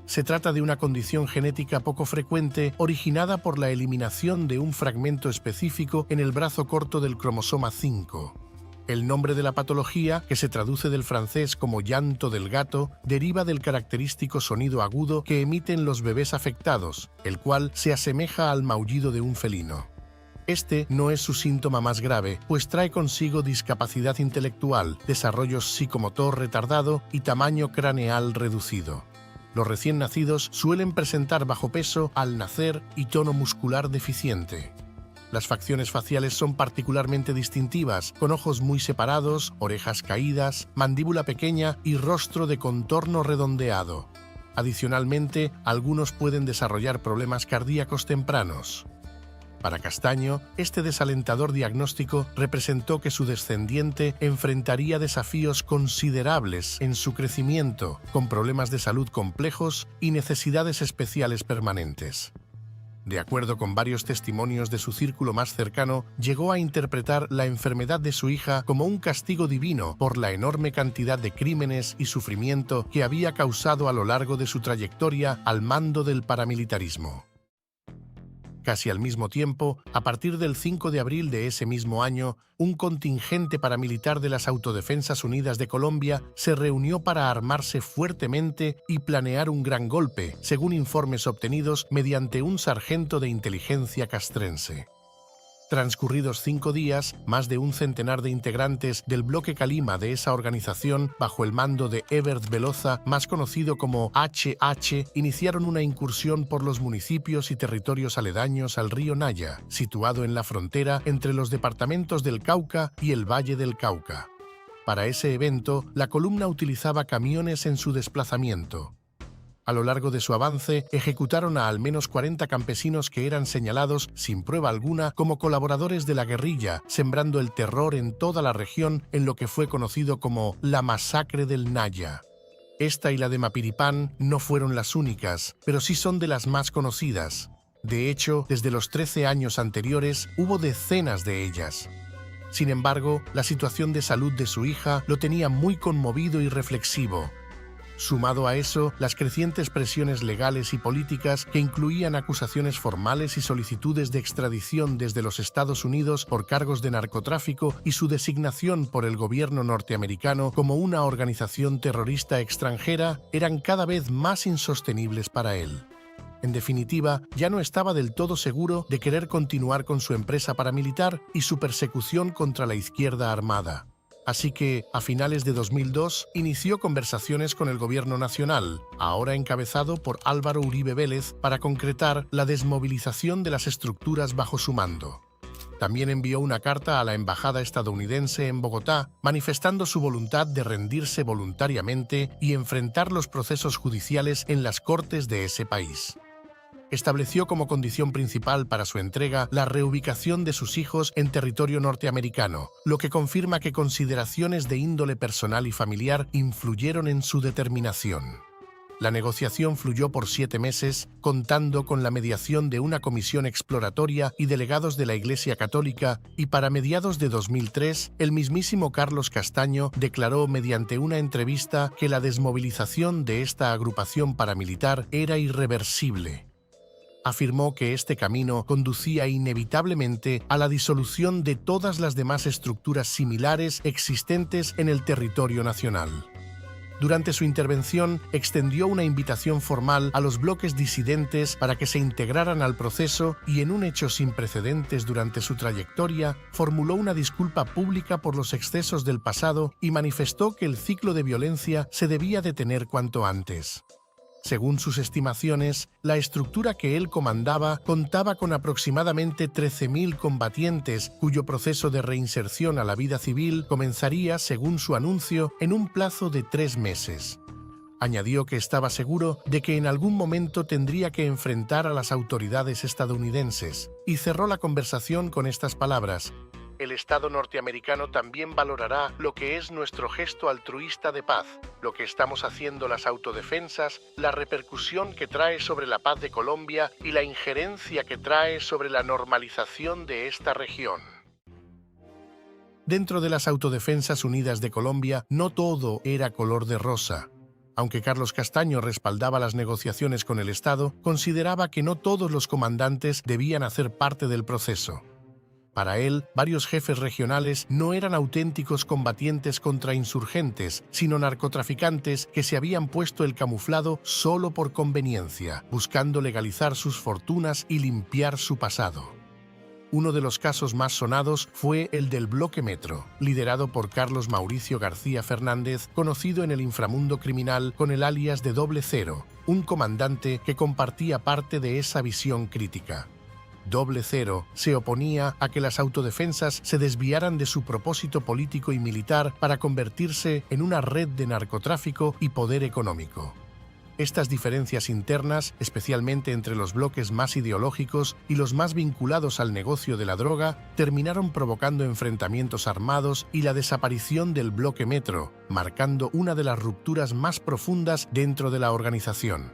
Se trata de una condición genética poco frecuente originada por la eliminación de un fragmento específico en el brazo corto del cromosoma 5. El nombre de la patología, que se traduce del francés como llanto del gato, deriva del característico sonido agudo que emiten los bebés afectados, el cual se asemeja al maullido de un felino. Este no es su síntoma más grave, pues trae consigo discapacidad intelectual, desarrollo psicomotor retardado y tamaño craneal reducido. Los recién nacidos suelen presentar bajo peso al nacer y tono muscular deficiente. Las facciones faciales son particularmente distintivas, con ojos muy separados, orejas caídas, mandíbula pequeña y rostro de contorno redondeado. Adicionalmente, algunos pueden desarrollar problemas cardíacos tempranos. Para Castaño, este desalentador diagnóstico representó que su descendiente enfrentaría desafíos considerables en su crecimiento, con problemas de salud complejos y necesidades especiales permanentes. De acuerdo con varios testimonios de su círculo más cercano, llegó a interpretar la enfermedad de su hija como un castigo divino por la enorme cantidad de crímenes y sufrimiento que había causado a lo largo de su trayectoria al mando del paramilitarismo. Casi al mismo tiempo, a partir del 5 de abril de ese mismo año, un contingente paramilitar de las Autodefensas Unidas de Colombia se reunió para armarse fuertemente y planear un gran golpe, según informes obtenidos mediante un sargento de inteligencia castrense. Transcurridos 5 días, más de un centenar de integrantes del bloque Calima de esa organización, bajo el mando de Ebert Veloza, más conocido como HH, iniciaron una incursión por los municipios y territorios aledaños al río Naya, situado en la frontera entre los departamentos del Cauca y el Valle del Cauca. Para ese evento, la columna utilizaba camiones en su desplazamiento. A lo largo de su avance, ejecutaron a al menos 40 campesinos que eran señalados, sin prueba alguna, como colaboradores de la guerrilla, sembrando el terror en toda la región en lo que fue conocido como la Masacre del Naya. Esta y la de Mapiripán no fueron las únicas, pero sí son de las más conocidas. De hecho, desde los 13 años anteriores hubo decenas de ellas. Sin embargo, la situación de salud de su hija lo tenía muy conmovido y reflexivo. Sumado a eso, las crecientes presiones legales y políticas que incluían acusaciones formales y solicitudes de extradición desde los Estados Unidos por cargos de narcotráfico y su designación por el gobierno norteamericano como una organización terrorista extranjera eran cada vez más insostenibles para él. En definitiva, ya no estaba del todo seguro de querer continuar con su empresa paramilitar y su persecución contra la izquierda armada. Así que, a finales de 2002, inició conversaciones con el gobierno nacional, ahora encabezado por Álvaro Uribe Vélez, para concretar la desmovilización de las estructuras bajo su mando. También envió una carta a la embajada estadounidense en Bogotá, manifestando su voluntad de rendirse voluntariamente y enfrentar los procesos judiciales en las cortes de ese país. Estableció como condición principal para su entrega la reubicación de sus hijos en territorio norteamericano, lo que confirma que consideraciones de índole personal y familiar influyeron en su determinación. La negociación fluyó por 7 meses, contando con la mediación de una comisión exploratoria y delegados de la Iglesia Católica, y para mediados de 2003, el mismísimo Carlos Castaño declaró mediante una entrevista que la desmovilización de esta agrupación paramilitar era irreversible. Afirmó que este camino conducía inevitablemente a la disolución de todas las demás estructuras similares existentes en el territorio nacional. Durante su intervención, extendió una invitación formal a los bloques disidentes para que se integraran al proceso y, en un hecho sin precedentes durante su trayectoria, formuló una disculpa pública por los excesos del pasado y manifestó que el ciclo de violencia se debía detener cuanto antes. Según sus estimaciones, la estructura que él comandaba contaba con aproximadamente 13.000 combatientes, cuyo proceso de reinserción a la vida civil comenzaría, según su anuncio, en un plazo de 3 meses. Añadió que estaba seguro de que en algún momento tendría que enfrentar a las autoridades estadounidenses, y cerró la conversación con estas palabras: "El Estado norteamericano también valorará lo que es nuestro gesto altruista de paz, lo que estamos haciendo las autodefensas, la repercusión que trae sobre la paz de Colombia y la injerencia que trae sobre la normalización de esta región". Dentro de las Autodefensas Unidas de Colombia, no todo era color de rosa. Aunque Carlos Castaño respaldaba las negociaciones con el Estado, consideraba que no todos los comandantes debían hacer parte del proceso. Para él, varios jefes regionales no eran auténticos combatientes contra insurgentes, sino narcotraficantes que se habían puesto el camuflado solo por conveniencia, buscando legalizar sus fortunas y limpiar su pasado. Uno de los casos más sonados fue el del Bloque Metro, liderado por Carlos Mauricio García Fernández, conocido en el inframundo criminal con el alias de Doble Cero, un comandante que compartía parte de esa visión crítica. Doble Cero se oponía a que las autodefensas se desviaran de su propósito político y militar para convertirse en una red de narcotráfico y poder económico. Estas diferencias internas, especialmente entre los bloques más ideológicos y los más vinculados al negocio de la droga, terminaron provocando enfrentamientos armados y la desaparición del Bloque Metro, marcando una de las rupturas más profundas dentro de la organización.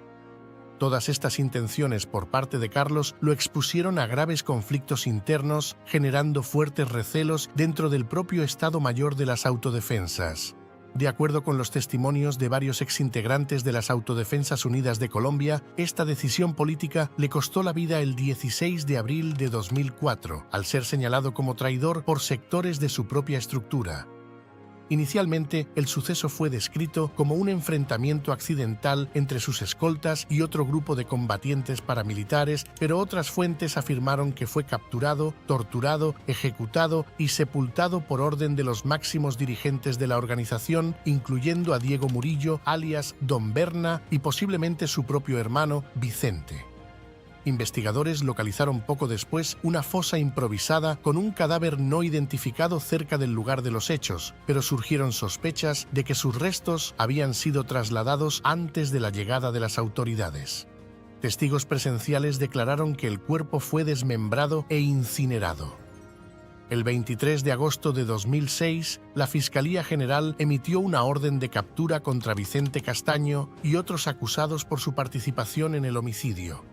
Todas estas intenciones por parte de Carlos lo expusieron a graves conflictos internos, generando fuertes recelos dentro del propio Estado Mayor de las Autodefensas. De acuerdo con los testimonios de varios exintegrantes de las Autodefensas Unidas de Colombia, esta decisión política le costó la vida el 16 de abril de 2004, al ser señalado como traidor por sectores de su propia estructura. Inicialmente, el suceso fue descrito como un enfrentamiento accidental entre sus escoltas y otro grupo de combatientes paramilitares, pero otras fuentes afirmaron que fue capturado, torturado, ejecutado y sepultado por orden de los máximos dirigentes de la organización, incluyendo a Diego Murillo, alias Don Berna, y posiblemente su propio hermano, Vicente. Investigadores localizaron poco después una fosa improvisada con un cadáver no identificado cerca del lugar de los hechos, pero surgieron sospechas de que sus restos habían sido trasladados antes de la llegada de las autoridades. Testigos presenciales declararon que el cuerpo fue desmembrado e incinerado. El 23 de agosto de 2006, la Fiscalía General emitió una orden de captura contra Vicente Castaño y otros acusados por su participación en el homicidio.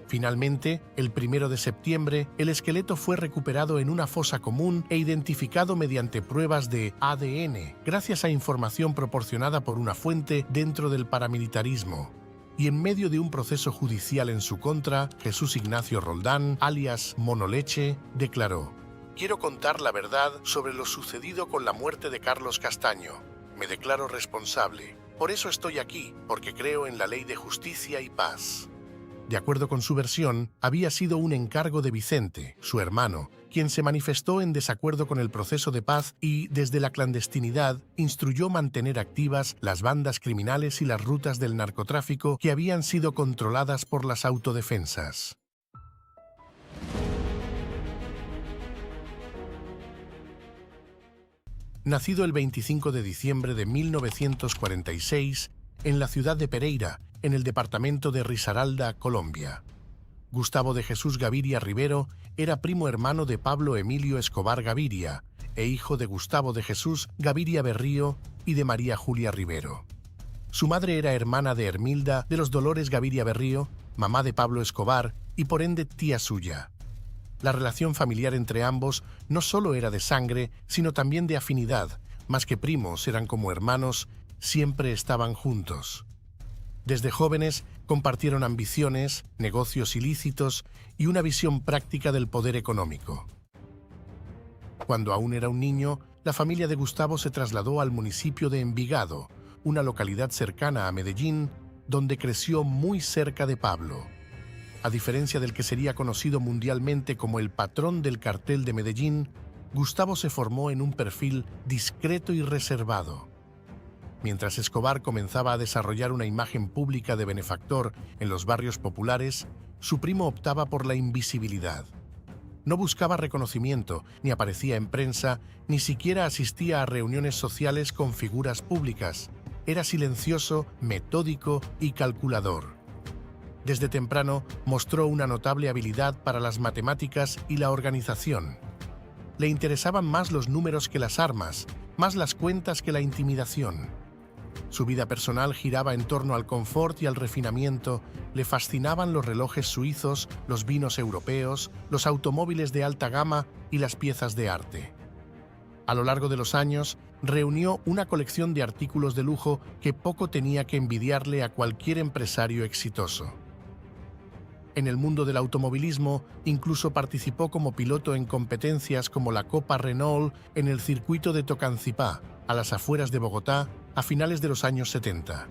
Finalmente, el 1 de septiembre, el esqueleto fue recuperado en una fosa común e identificado mediante pruebas de ADN, gracias a información proporcionada por una fuente dentro del paramilitarismo. Y en medio de un proceso judicial en su contra, Jesús Ignacio Roldán, alias Monoleche, declaró: "Quiero contar la verdad sobre lo sucedido con la muerte de Carlos Castaño. Me declaro responsable. Por eso estoy aquí, porque creo en la ley de justicia y paz". De acuerdo con su versión, había sido un encargo de Vicente, su hermano, quien se manifestó en desacuerdo con el proceso de paz y, desde la clandestinidad, instruyó mantener activas las bandas criminales y las rutas del narcotráfico que habían sido controladas por las autodefensas. nacido el 25 de diciembre de 1946 en la ciudad de Pereira, en el departamento de Risaralda, Colombia. Gustavo de Jesús Gaviria Rivero era primo hermano de Pablo Emilio Escobar Gaviria e hijo de Gustavo de Jesús Gaviria Berrío y de María Julia Rivero. Su madre era hermana de Hermilda de los Dolores Gaviria Berrío, mamá de Pablo Escobar y por ende tía suya. La relación familiar entre ambos no solo era de sangre, sino también de afinidad. Más que primos, eran como hermanos, siempre estaban juntos. Desde jóvenes compartieron ambiciones, negocios ilícitos y una visión práctica del poder económico. Cuando aún era un niño, la familia de Gustavo se trasladó al municipio de Envigado, una localidad cercana a Medellín, donde creció muy cerca de Pablo. A diferencia del que sería conocido mundialmente como el patrón del cartel de Medellín, Gustavo se formó en un perfil discreto y reservado. Mientras Escobar comenzaba a desarrollar una imagen pública de benefactor en los barrios populares, su primo optaba por la invisibilidad. No buscaba reconocimiento, ni aparecía en prensa, ni siquiera asistía a reuniones sociales con figuras públicas. Era silencioso, metódico y calculador. Desde temprano mostró una notable habilidad para las matemáticas y la organización. Le interesaban más los números que las armas, más las cuentas que la intimidación. Su vida personal giraba en torno al confort y al refinamiento, le fascinaban los relojes suizos, los vinos europeos, los automóviles de alta gama y las piezas de arte. A lo largo de los años, reunió una colección de artículos de lujo que poco tenía que envidiarle a cualquier empresario exitoso. En el mundo del automovilismo, incluso participó como piloto en competencias como la Copa Renault en el circuito de Tocancipá, a las afueras de Bogotá, a finales de los años 70.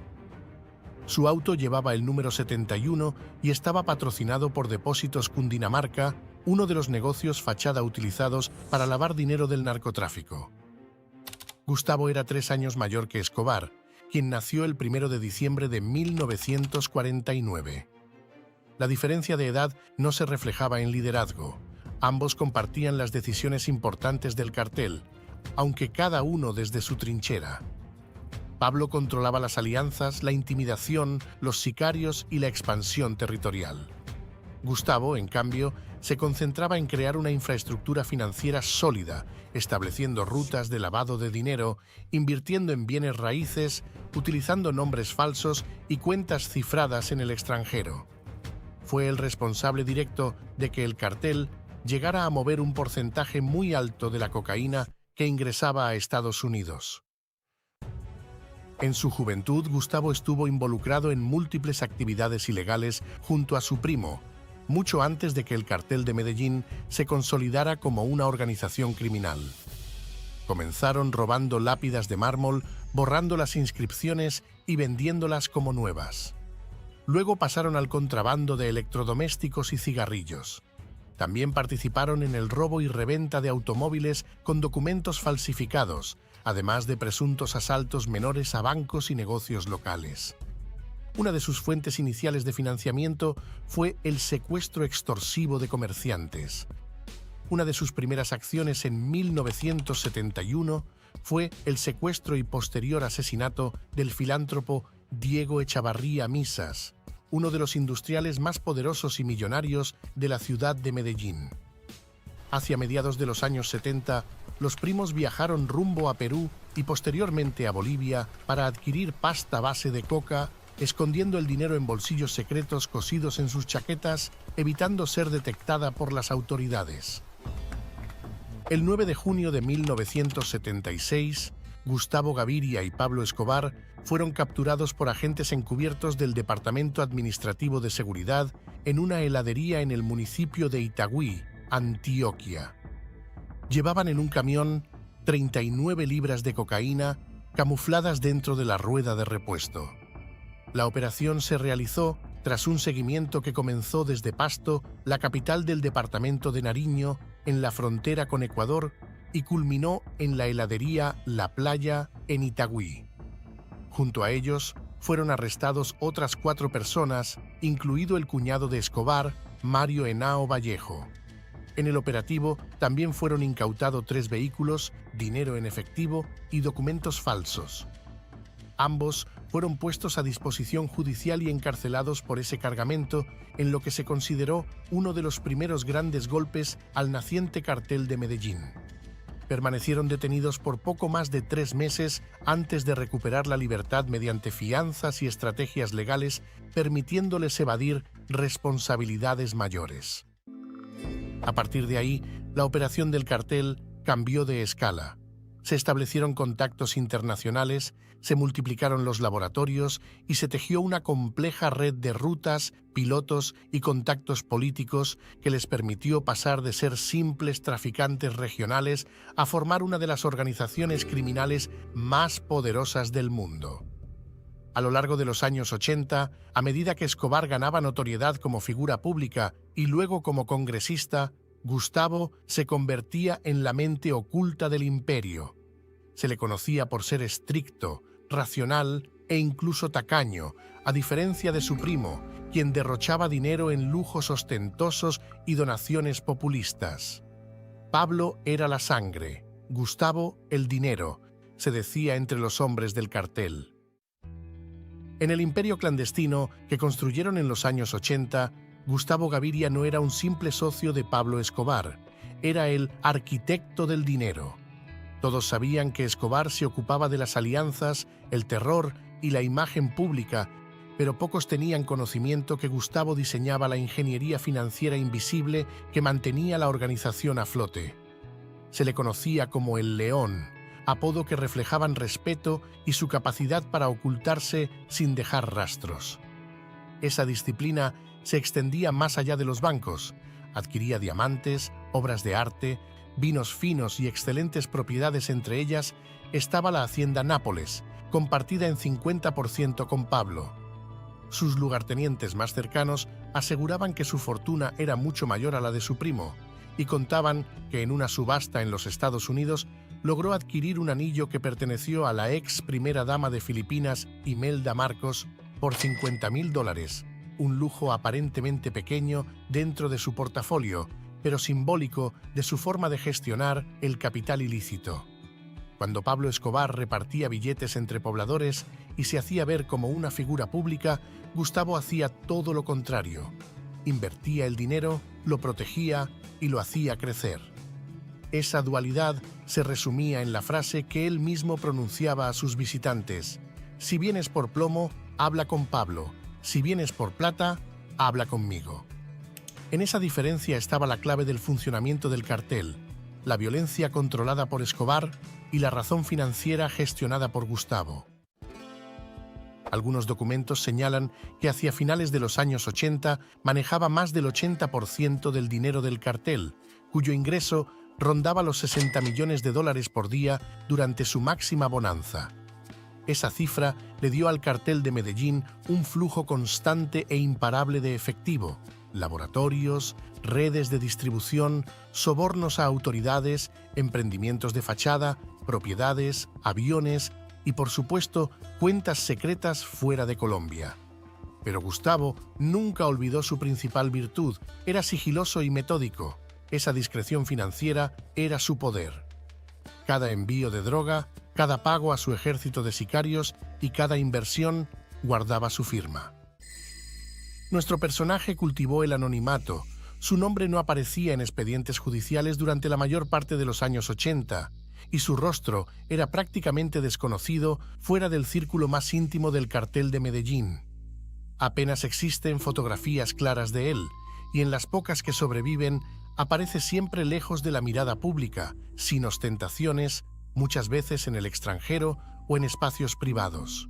Su auto llevaba el número 71 y estaba patrocinado por Depósitos Cundinamarca, uno de los negocios fachada utilizados para lavar dinero del narcotráfico. Gustavo era 3 años mayor que Escobar, quien nació el 1 de diciembre de 1949. La diferencia de edad no se reflejaba en liderazgo. Ambos compartían las decisiones importantes del cartel, aunque cada uno desde su trinchera. Pablo controlaba las alianzas, la intimidación, los sicarios y la expansión territorial. Gustavo, en cambio, se concentraba en crear una infraestructura financiera sólida, estableciendo rutas de lavado de dinero, invirtiendo en bienes raíces, utilizando nombres falsos y cuentas cifradas en el extranjero. Fue el responsable directo de que el cartel llegara a mover un porcentaje muy alto de la cocaína que ingresaba a Estados Unidos. En su juventud, Gustavo estuvo involucrado en múltiples actividades ilegales junto a su primo, mucho antes de que el cartel de Medellín se consolidara como una organización criminal. Comenzaron robando lápidas de mármol, borrando las inscripciones y vendiéndolas como nuevas. Luego pasaron al contrabando de electrodomésticos y cigarrillos. También participaron en el robo y reventa de automóviles con documentos falsificados, además de presuntos asaltos menores a bancos y negocios locales. Una de sus fuentes iniciales de financiamiento fue el secuestro extorsivo de comerciantes. Una de sus primeras acciones en 1971 fue el secuestro y posterior asesinato del filántropo Diego Echavarría Misas, uno de los industriales más poderosos y millonarios de la ciudad de Medellín. Hacia mediados de los años 70, los primos viajaron rumbo a Perú y posteriormente a Bolivia para adquirir pasta base de coca, escondiendo el dinero en bolsillos secretos cosidos en sus chaquetas, evitando ser detectada por las autoridades. El 9 de junio de 1976, Gustavo Gaviria y Pablo Escobar fueron capturados por agentes encubiertos del Departamento Administrativo de Seguridad en una heladería en el municipio de Itagüí, Antioquia. Llevaban en un camión 39 libras de cocaína camufladas dentro de la rueda de repuesto. La operación se realizó tras un seguimiento que comenzó desde Pasto, la capital del departamento de Nariño, en la frontera con Ecuador, y culminó en la heladería La Playa, en Itagüí. Junto a ellos fueron arrestados otras 4 personas, incluido el cuñado de Escobar, Mario Henao Vallejo. En el operativo también fueron incautados 3 vehículos, dinero en efectivo y documentos falsos. Ambos fueron puestos a disposición judicial y encarcelados por ese cargamento, en lo que se consideró uno de los primeros grandes golpes al naciente cartel de Medellín. Permanecieron detenidos por poco más de 3 meses antes de recuperar la libertad mediante fianzas y estrategias legales, permitiéndoles evadir responsabilidades mayores. A partir de ahí, la operación del cartel cambió de escala. Se establecieron contactos internacionales, se multiplicaron los laboratorios y se tejió una compleja red de rutas, pilotos y contactos políticos que les permitió pasar de ser simples traficantes regionales a formar una de las organizaciones criminales más poderosas del mundo. A lo largo de los años 80, a medida que Escobar ganaba notoriedad como figura pública y luego como congresista, Gustavo se convertía en la mente oculta del imperio. Se le conocía por ser estricto, racional e incluso tacaño, a diferencia de su primo, quien derrochaba dinero en lujos ostentosos y donaciones populistas. Pablo era la sangre, Gustavo el dinero, se decía entre los hombres del cartel. En el imperio clandestino que construyeron en los años 80, Gustavo Gaviria no era un simple socio de Pablo Escobar, era el arquitecto del dinero. Todos sabían que Escobar se ocupaba de las alianzas, el terror y la imagen pública, pero pocos tenían conocimiento que Gustavo diseñaba la ingeniería financiera invisible que mantenía la organización a flote. Se le conocía como el León, apodo que reflejaban respeto y su capacidad para ocultarse sin dejar rastros. Esa disciplina se extendía más allá de los bancos, adquiría diamantes, obras de arte, vinos finos y excelentes propiedades. Entre ellas estaba la hacienda Nápoles, compartida en 50% con Pablo. Sus lugartenientes más cercanos aseguraban que su fortuna era mucho mayor a la de su primo y contaban que en una subasta en los Estados Unidos logró adquirir un anillo que perteneció a la ex primera dama de Filipinas, Imelda Marcos, por $50,000, un lujo aparentemente pequeño dentro de su portafolio, pero simbólico de su forma de gestionar el capital ilícito. Cuando Pablo Escobar repartía billetes entre pobladores y se hacía ver como una figura pública, Gustavo hacía todo lo contrario. Invertía el dinero, lo protegía y lo hacía crecer. Esa dualidad se resumía en la frase que él mismo pronunciaba a sus visitantes: si vienes por plomo, habla con Pablo; si vienes por plata, habla conmigo. En esa diferencia estaba la clave del funcionamiento del cartel, la violencia controlada por Escobar y la razón financiera gestionada por Gustavo. Algunos documentos señalan que hacia finales de los años 80 manejaba más del 80% del dinero del cartel, cuyo ingreso rondaba los $60 millones por día durante su máxima bonanza. Esa cifra le dio al cartel de Medellín un flujo constante e imparable de efectivo: laboratorios, redes de distribución, sobornos a autoridades, emprendimientos de fachada, propiedades, aviones y, por supuesto, cuentas secretas fuera de Colombia. Pero Gustavo nunca olvidó su principal virtud: era sigiloso y metódico. Esa discreción financiera era su poder. Cada envío de droga, cada pago a su ejército de sicarios y cada inversión guardaba su firma. Nuestro personaje cultivó el anonimato. Su nombre no aparecía en expedientes judiciales durante la mayor parte de los años 80, y su rostro era prácticamente desconocido fuera del círculo más íntimo del cartel de Medellín. Apenas existen fotografías claras de él, y en las pocas que sobreviven aparece siempre lejos de la mirada pública, sin ostentaciones, muchas veces en el extranjero o en espacios privados.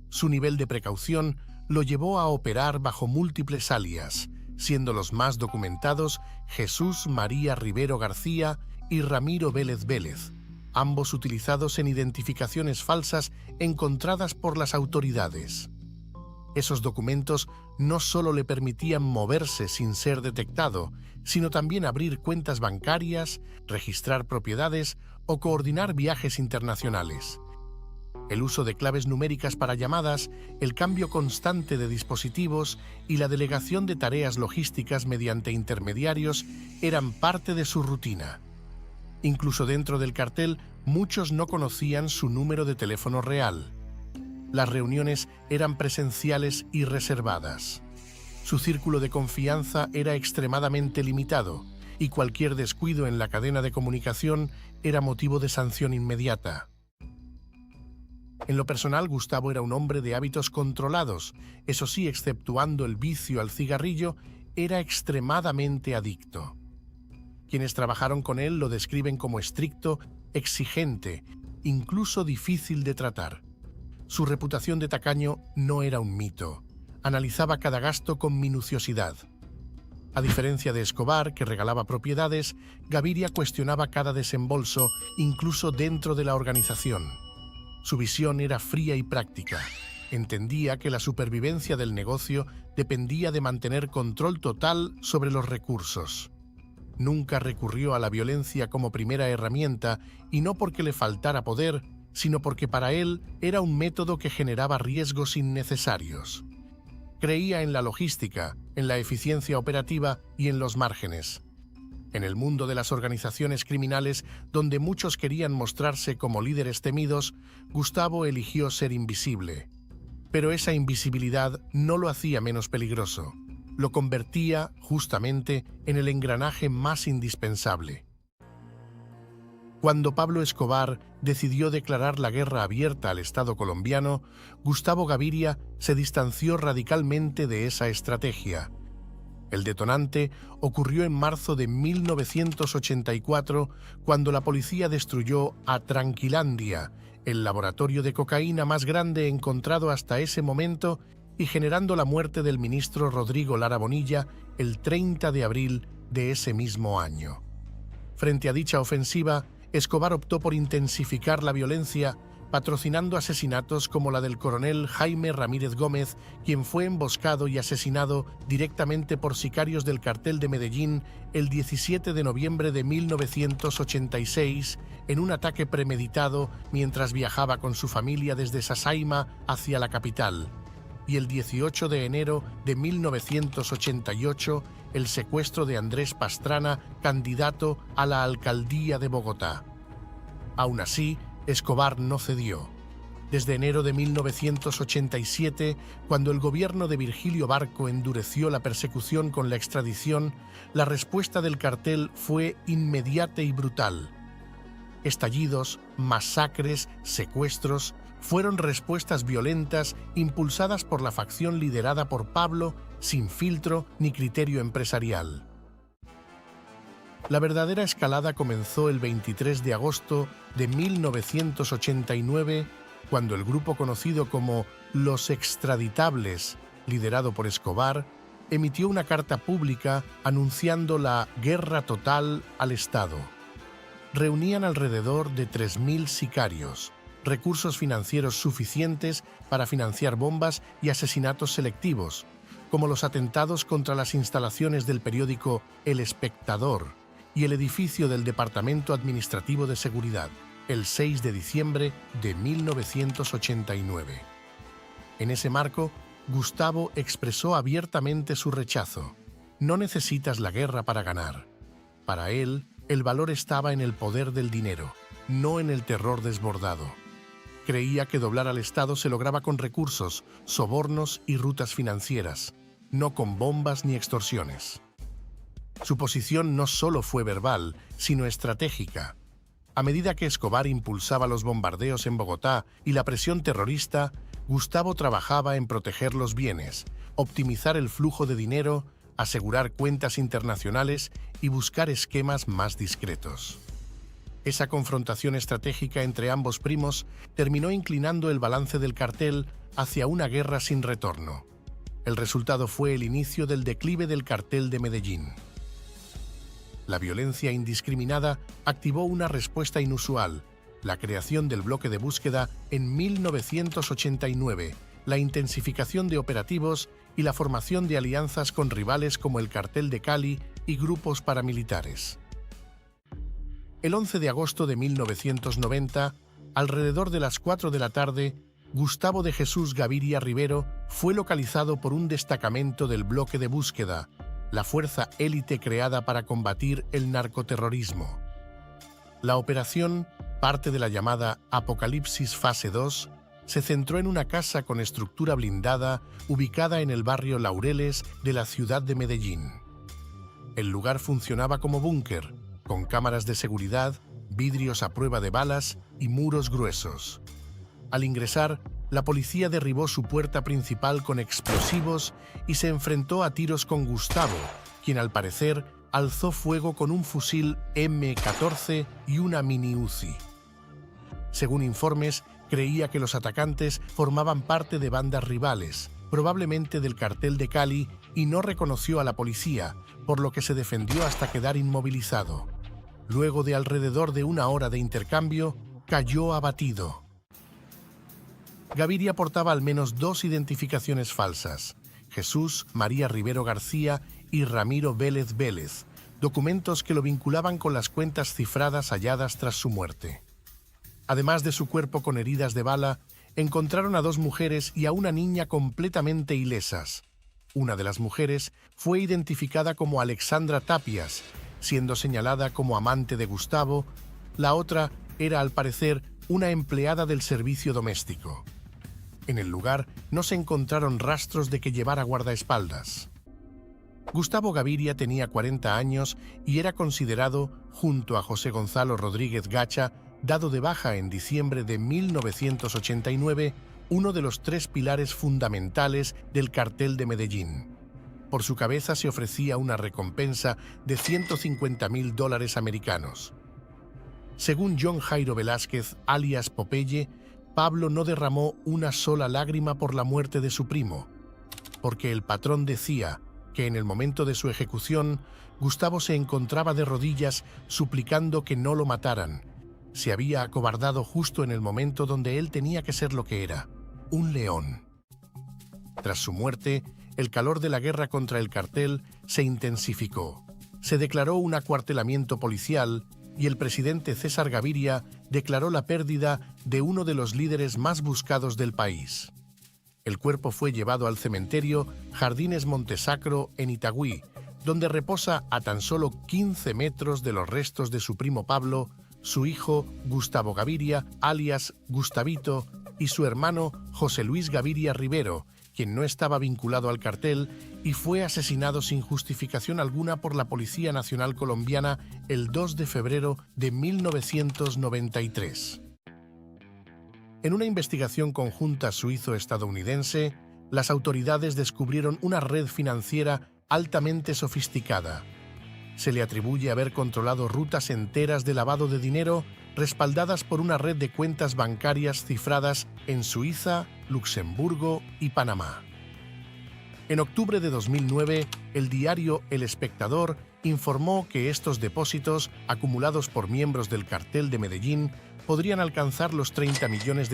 Su nivel de precaución lo llevó a operar bajo múltiples alias, siendo los más documentados Jesús María Rivero García y Ramiro Vélez Vélez, ambos utilizados en identificaciones falsas encontradas por las autoridades. Esos documentos no solo le permitían moverse sin ser detectado, sino también abrir cuentas bancarias, registrar propiedades o coordinar viajes internacionales. El uso de claves numéricas para llamadas, el cambio constante de dispositivos y la delegación de tareas logísticas mediante intermediarios eran parte de su rutina. Incluso dentro del cartel, muchos no conocían su número de teléfono real. Las reuniones eran presenciales y reservadas. Su círculo de confianza era extremadamente limitado y cualquier descuido en la cadena de comunicación era motivo de sanción inmediata. En lo personal, Gustavo era un hombre de hábitos controlados, eso sí, exceptuando el vicio al cigarrillo, era extremadamente adicto. Quienes trabajaron con él lo describen como estricto, exigente, incluso difícil de tratar. Su reputación de tacaño no era un mito. Analizaba cada gasto con minuciosidad. A diferencia de Escobar, que regalaba propiedades, Gaviria cuestionaba cada desembolso, incluso dentro de la organización. Su visión era fría y práctica. Entendía que la supervivencia del negocio dependía de mantener control total sobre los recursos. Nunca recurrió a la violencia como primera herramienta, y no porque le faltara poder, sino porque para él era un método que generaba riesgos innecesarios. Creía en la logística, en la eficiencia operativa y en los márgenes. En el mundo de las organizaciones criminales, donde muchos querían mostrarse como líderes temidos, Gustavo eligió ser invisible. Pero esa invisibilidad no lo hacía menos peligroso. Lo convertía, justamente, en el engranaje más indispensable. Cuando Pablo Escobar decidió declarar la guerra abierta al Estado colombiano, Gustavo Gaviria se distanció radicalmente de esa estrategia. El detonante ocurrió en marzo de 1984, cuando la policía destruyó a Tranquilandia, el laboratorio de cocaína más grande encontrado hasta ese momento, y generando la muerte del ministro Rodrigo Lara Bonilla el 30 de abril de ese mismo año. Frente a dicha ofensiva, Escobar optó por intensificar la violencia, patrocinando asesinatos como la del coronel Jaime Ramírez Gómez, quien fue emboscado y asesinado directamente por sicarios del cartel de Medellín el 17 de noviembre de 1986 en un ataque premeditado mientras viajaba con su familia desde Sasaima hacia la capital, y el 18 de enero de 1988 el secuestro de Andrés Pastrana, candidato a la alcaldía de Bogotá. Aún así, Escobar no cedió. Desde enero de 1987, cuando el gobierno de Virgilio Barco endureció la persecución con la extradición, la respuesta del cartel fue inmediata y brutal. Estallidos, masacres, secuestros fueron respuestas violentas impulsadas por la facción liderada por Pablo, sin filtro ni criterio empresarial. La verdadera escalada comenzó el 23 de agosto de 1989, cuando el grupo conocido como Los Extraditables, liderado por Escobar, emitió una carta pública anunciando la guerra total al Estado. Reunían alrededor de 3.000 sicarios, recursos financieros suficientes para financiar bombas y asesinatos selectivos, como los atentados contra las instalaciones del periódico El Espectador y el edificio del Departamento Administrativo de Seguridad, el 6 de diciembre de 1989. En ese marco, Gustavo expresó abiertamente su rechazo. No necesitas la guerra para ganar. Para él, el valor estaba en el poder del dinero, no en el terror desbordado. Creía que doblar al Estado se lograba con recursos, sobornos y rutas financieras, no con bombas ni extorsiones. Su posición no solo fue verbal, sino estratégica. A medida que Escobar impulsaba los bombardeos en Bogotá y la presión terrorista, Gustavo trabajaba en proteger los bienes, optimizar el flujo de dinero, asegurar cuentas internacionales y buscar esquemas más discretos. Esa confrontación estratégica entre ambos primos terminó inclinando el balance del cartel hacia una guerra sin retorno. El resultado fue el inicio del declive del cartel de Medellín. La violencia indiscriminada activó una respuesta inusual, la creación del bloque de búsqueda en 1989, la intensificación de operativos y la formación de alianzas con rivales como el Cartel de Cali y grupos paramilitares. El 11 de agosto de 1990, Alrededor de las 4 de la tarde, Gustavo de Jesús Gaviria Rivero fue localizado por un destacamento del bloque de búsqueda, la fuerza élite creada para combatir el narcoterrorismo. La operación, parte de la llamada Apocalipsis Fase 2, se centró en una casa con estructura blindada ubicada en el barrio Laureles de la ciudad de Medellín. El lugar funcionaba como búnker, con cámaras de seguridad, vidrios a prueba de balas y muros gruesos. Al ingresar, la policía derribó su puerta principal con explosivos y se enfrentó a tiros con Gustavo, quien al parecer alzó fuego con un fusil M14 y una mini Uzi. Según informes, creía que los atacantes formaban parte de bandas rivales, probablemente del cartel de Cali, y no reconoció a la policía, por lo que se defendió hasta quedar inmovilizado. Luego de alrededor de 1 hora de intercambio, cayó abatido. Gaviria portaba al menos 2 identificaciones falsas: Jesús María Rivero García y Ramiro Vélez Vélez, documentos que lo vinculaban con las cuentas cifradas halladas tras su muerte. Además de su cuerpo con heridas de bala, encontraron a 2 mujeres y a una niña completamente ilesas. Una de las mujeres fue identificada como Alexandra Tapias, siendo señalada como amante de Gustavo. La otra era, al parecer, una empleada del servicio doméstico. En el lugar no se encontraron rastros de que llevara guardaespaldas. Gustavo Gaviria tenía 40 años y era considerado, junto a José Gonzalo Rodríguez Gacha, dado de baja en diciembre de 1989, uno de los 3 pilares fundamentales del cartel de Medellín. Por su cabeza se ofrecía una recompensa de $150.000 americanos. Según John Jairo Velázquez, alias Popeye, Pablo no derramó una sola lágrima por la muerte de su primo, porque el patrón decía que en el momento de su ejecución, Gustavo se encontraba de rodillas suplicando que no lo mataran. Se había acobardado justo en el momento donde él tenía que ser lo que era, un león. Tras su muerte, el calor de la guerra contra el cartel se intensificó. Se declaró un acuartelamiento policial y el presidente César Gaviria declaró la pérdida de uno de los líderes más buscados del país. El cuerpo fue llevado al cementerio Jardines Montesacro en Itagüí, donde reposa a tan solo 15 metros de los restos de su primo Pablo, su hijo Gustavo Gaviria, alias Gustavito, y su hermano José Luis Gaviria Rivero, quien no estaba vinculado al cartel y fue asesinado sin justificación alguna por la Policía Nacional Colombiana el 2 de febrero de 1993. En una investigación conjunta suizo-estadounidense, las autoridades descubrieron una red financiera altamente sofisticada. Se le atribuye haber controlado rutas enteras de lavado de dinero respaldadas por una red de cuentas bancarias cifradas en Suiza, Luxemburgo y Panamá. En octubre de 2009, el diario El Espectador informó que estos depósitos, acumulados por miembros del cartel de Medellín, podrían alcanzar los $30 millones,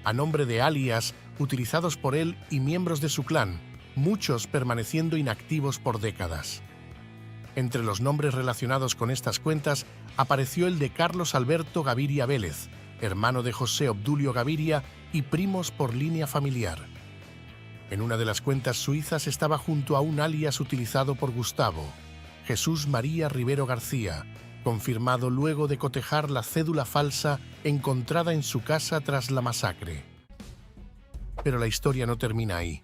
a nombre de alias utilizados por él y miembros de su clan, muchos permaneciendo inactivos por décadas. Entre los nombres relacionados con estas cuentas apareció el de Carlos Alberto Gaviria Vélez, hermano de José Obdulio Gaviria y primos por línea familiar. En una de las cuentas suizas estaba junto a un alias utilizado por Gustavo, Jesús María Rivero García, confirmado luego de cotejar la cédula falsa encontrada en su casa tras la masacre. Pero la historia no termina ahí.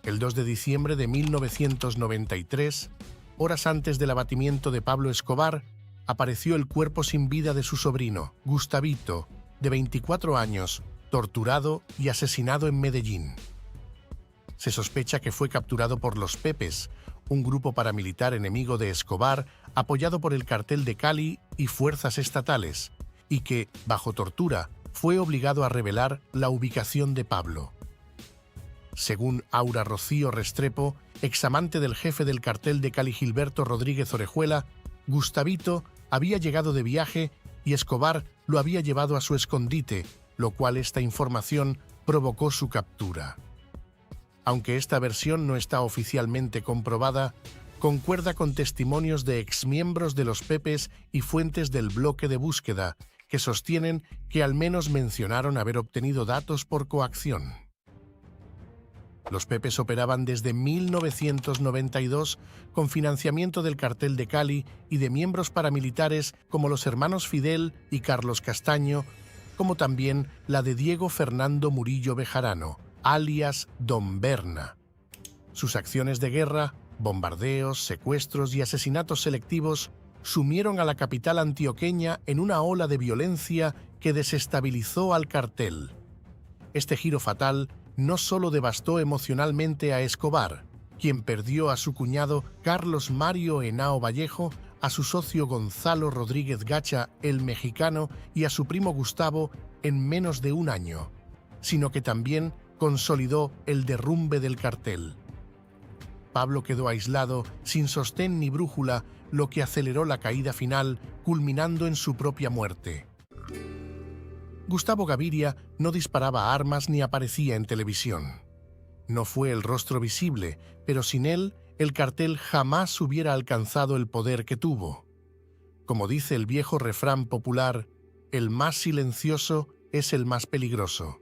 El 2 de diciembre de 1993, horas antes del abatimiento de Pablo Escobar, apareció el cuerpo sin vida de su sobrino, Gustavito, de 24 años, torturado y asesinado en Medellín. Se sospecha que fue capturado por los Pepes, un grupo paramilitar enemigo de Escobar apoyado por el cartel de Cali y fuerzas estatales, y que, bajo tortura, fue obligado a revelar la ubicación de Pablo. Según Aura Rocío Restrepo, examante del jefe del cartel de Cali Gilberto Rodríguez Orejuela, Gustavito había llegado de viaje y Escobar lo había llevado a su escondite, lo cual esta información provocó su captura. Aunque esta versión no está oficialmente comprobada, concuerda con testimonios de exmiembros de los Pepes y fuentes del bloque de búsqueda, que que sostienen que al menos mencionaron haber obtenido datos por coacción. Los Pepes operaban desde 1992 con financiamiento del Cartel de Cali y de miembros paramilitares como los hermanos Fidel y Carlos Castaño, como también la de Diego Fernando Murillo Bejarano, alias Don Berna. Sus acciones de guerra, bombardeos, secuestros y asesinatos selectivos sumieron a la capital antioqueña en una ola de violencia que desestabilizó al cartel. Este giro fatal no solo devastó emocionalmente a Escobar, quien perdió a su cuñado Carlos Mario Henao Vallejo, a su socio Gonzalo Rodríguez Gacha, el mexicano, y a su primo Gustavo en menos de un año, sino que también consolidó el derrumbe del cartel. Pablo quedó aislado, sin sostén ni brújula, lo que aceleró la caída final, culminando en su propia muerte. Gustavo Gaviria no disparaba armas ni aparecía en televisión. No fue el rostro visible, pero sin él, el cartel jamás hubiera alcanzado el poder que tuvo. Como dice el viejo refrán popular, el más silencioso es el más peligroso.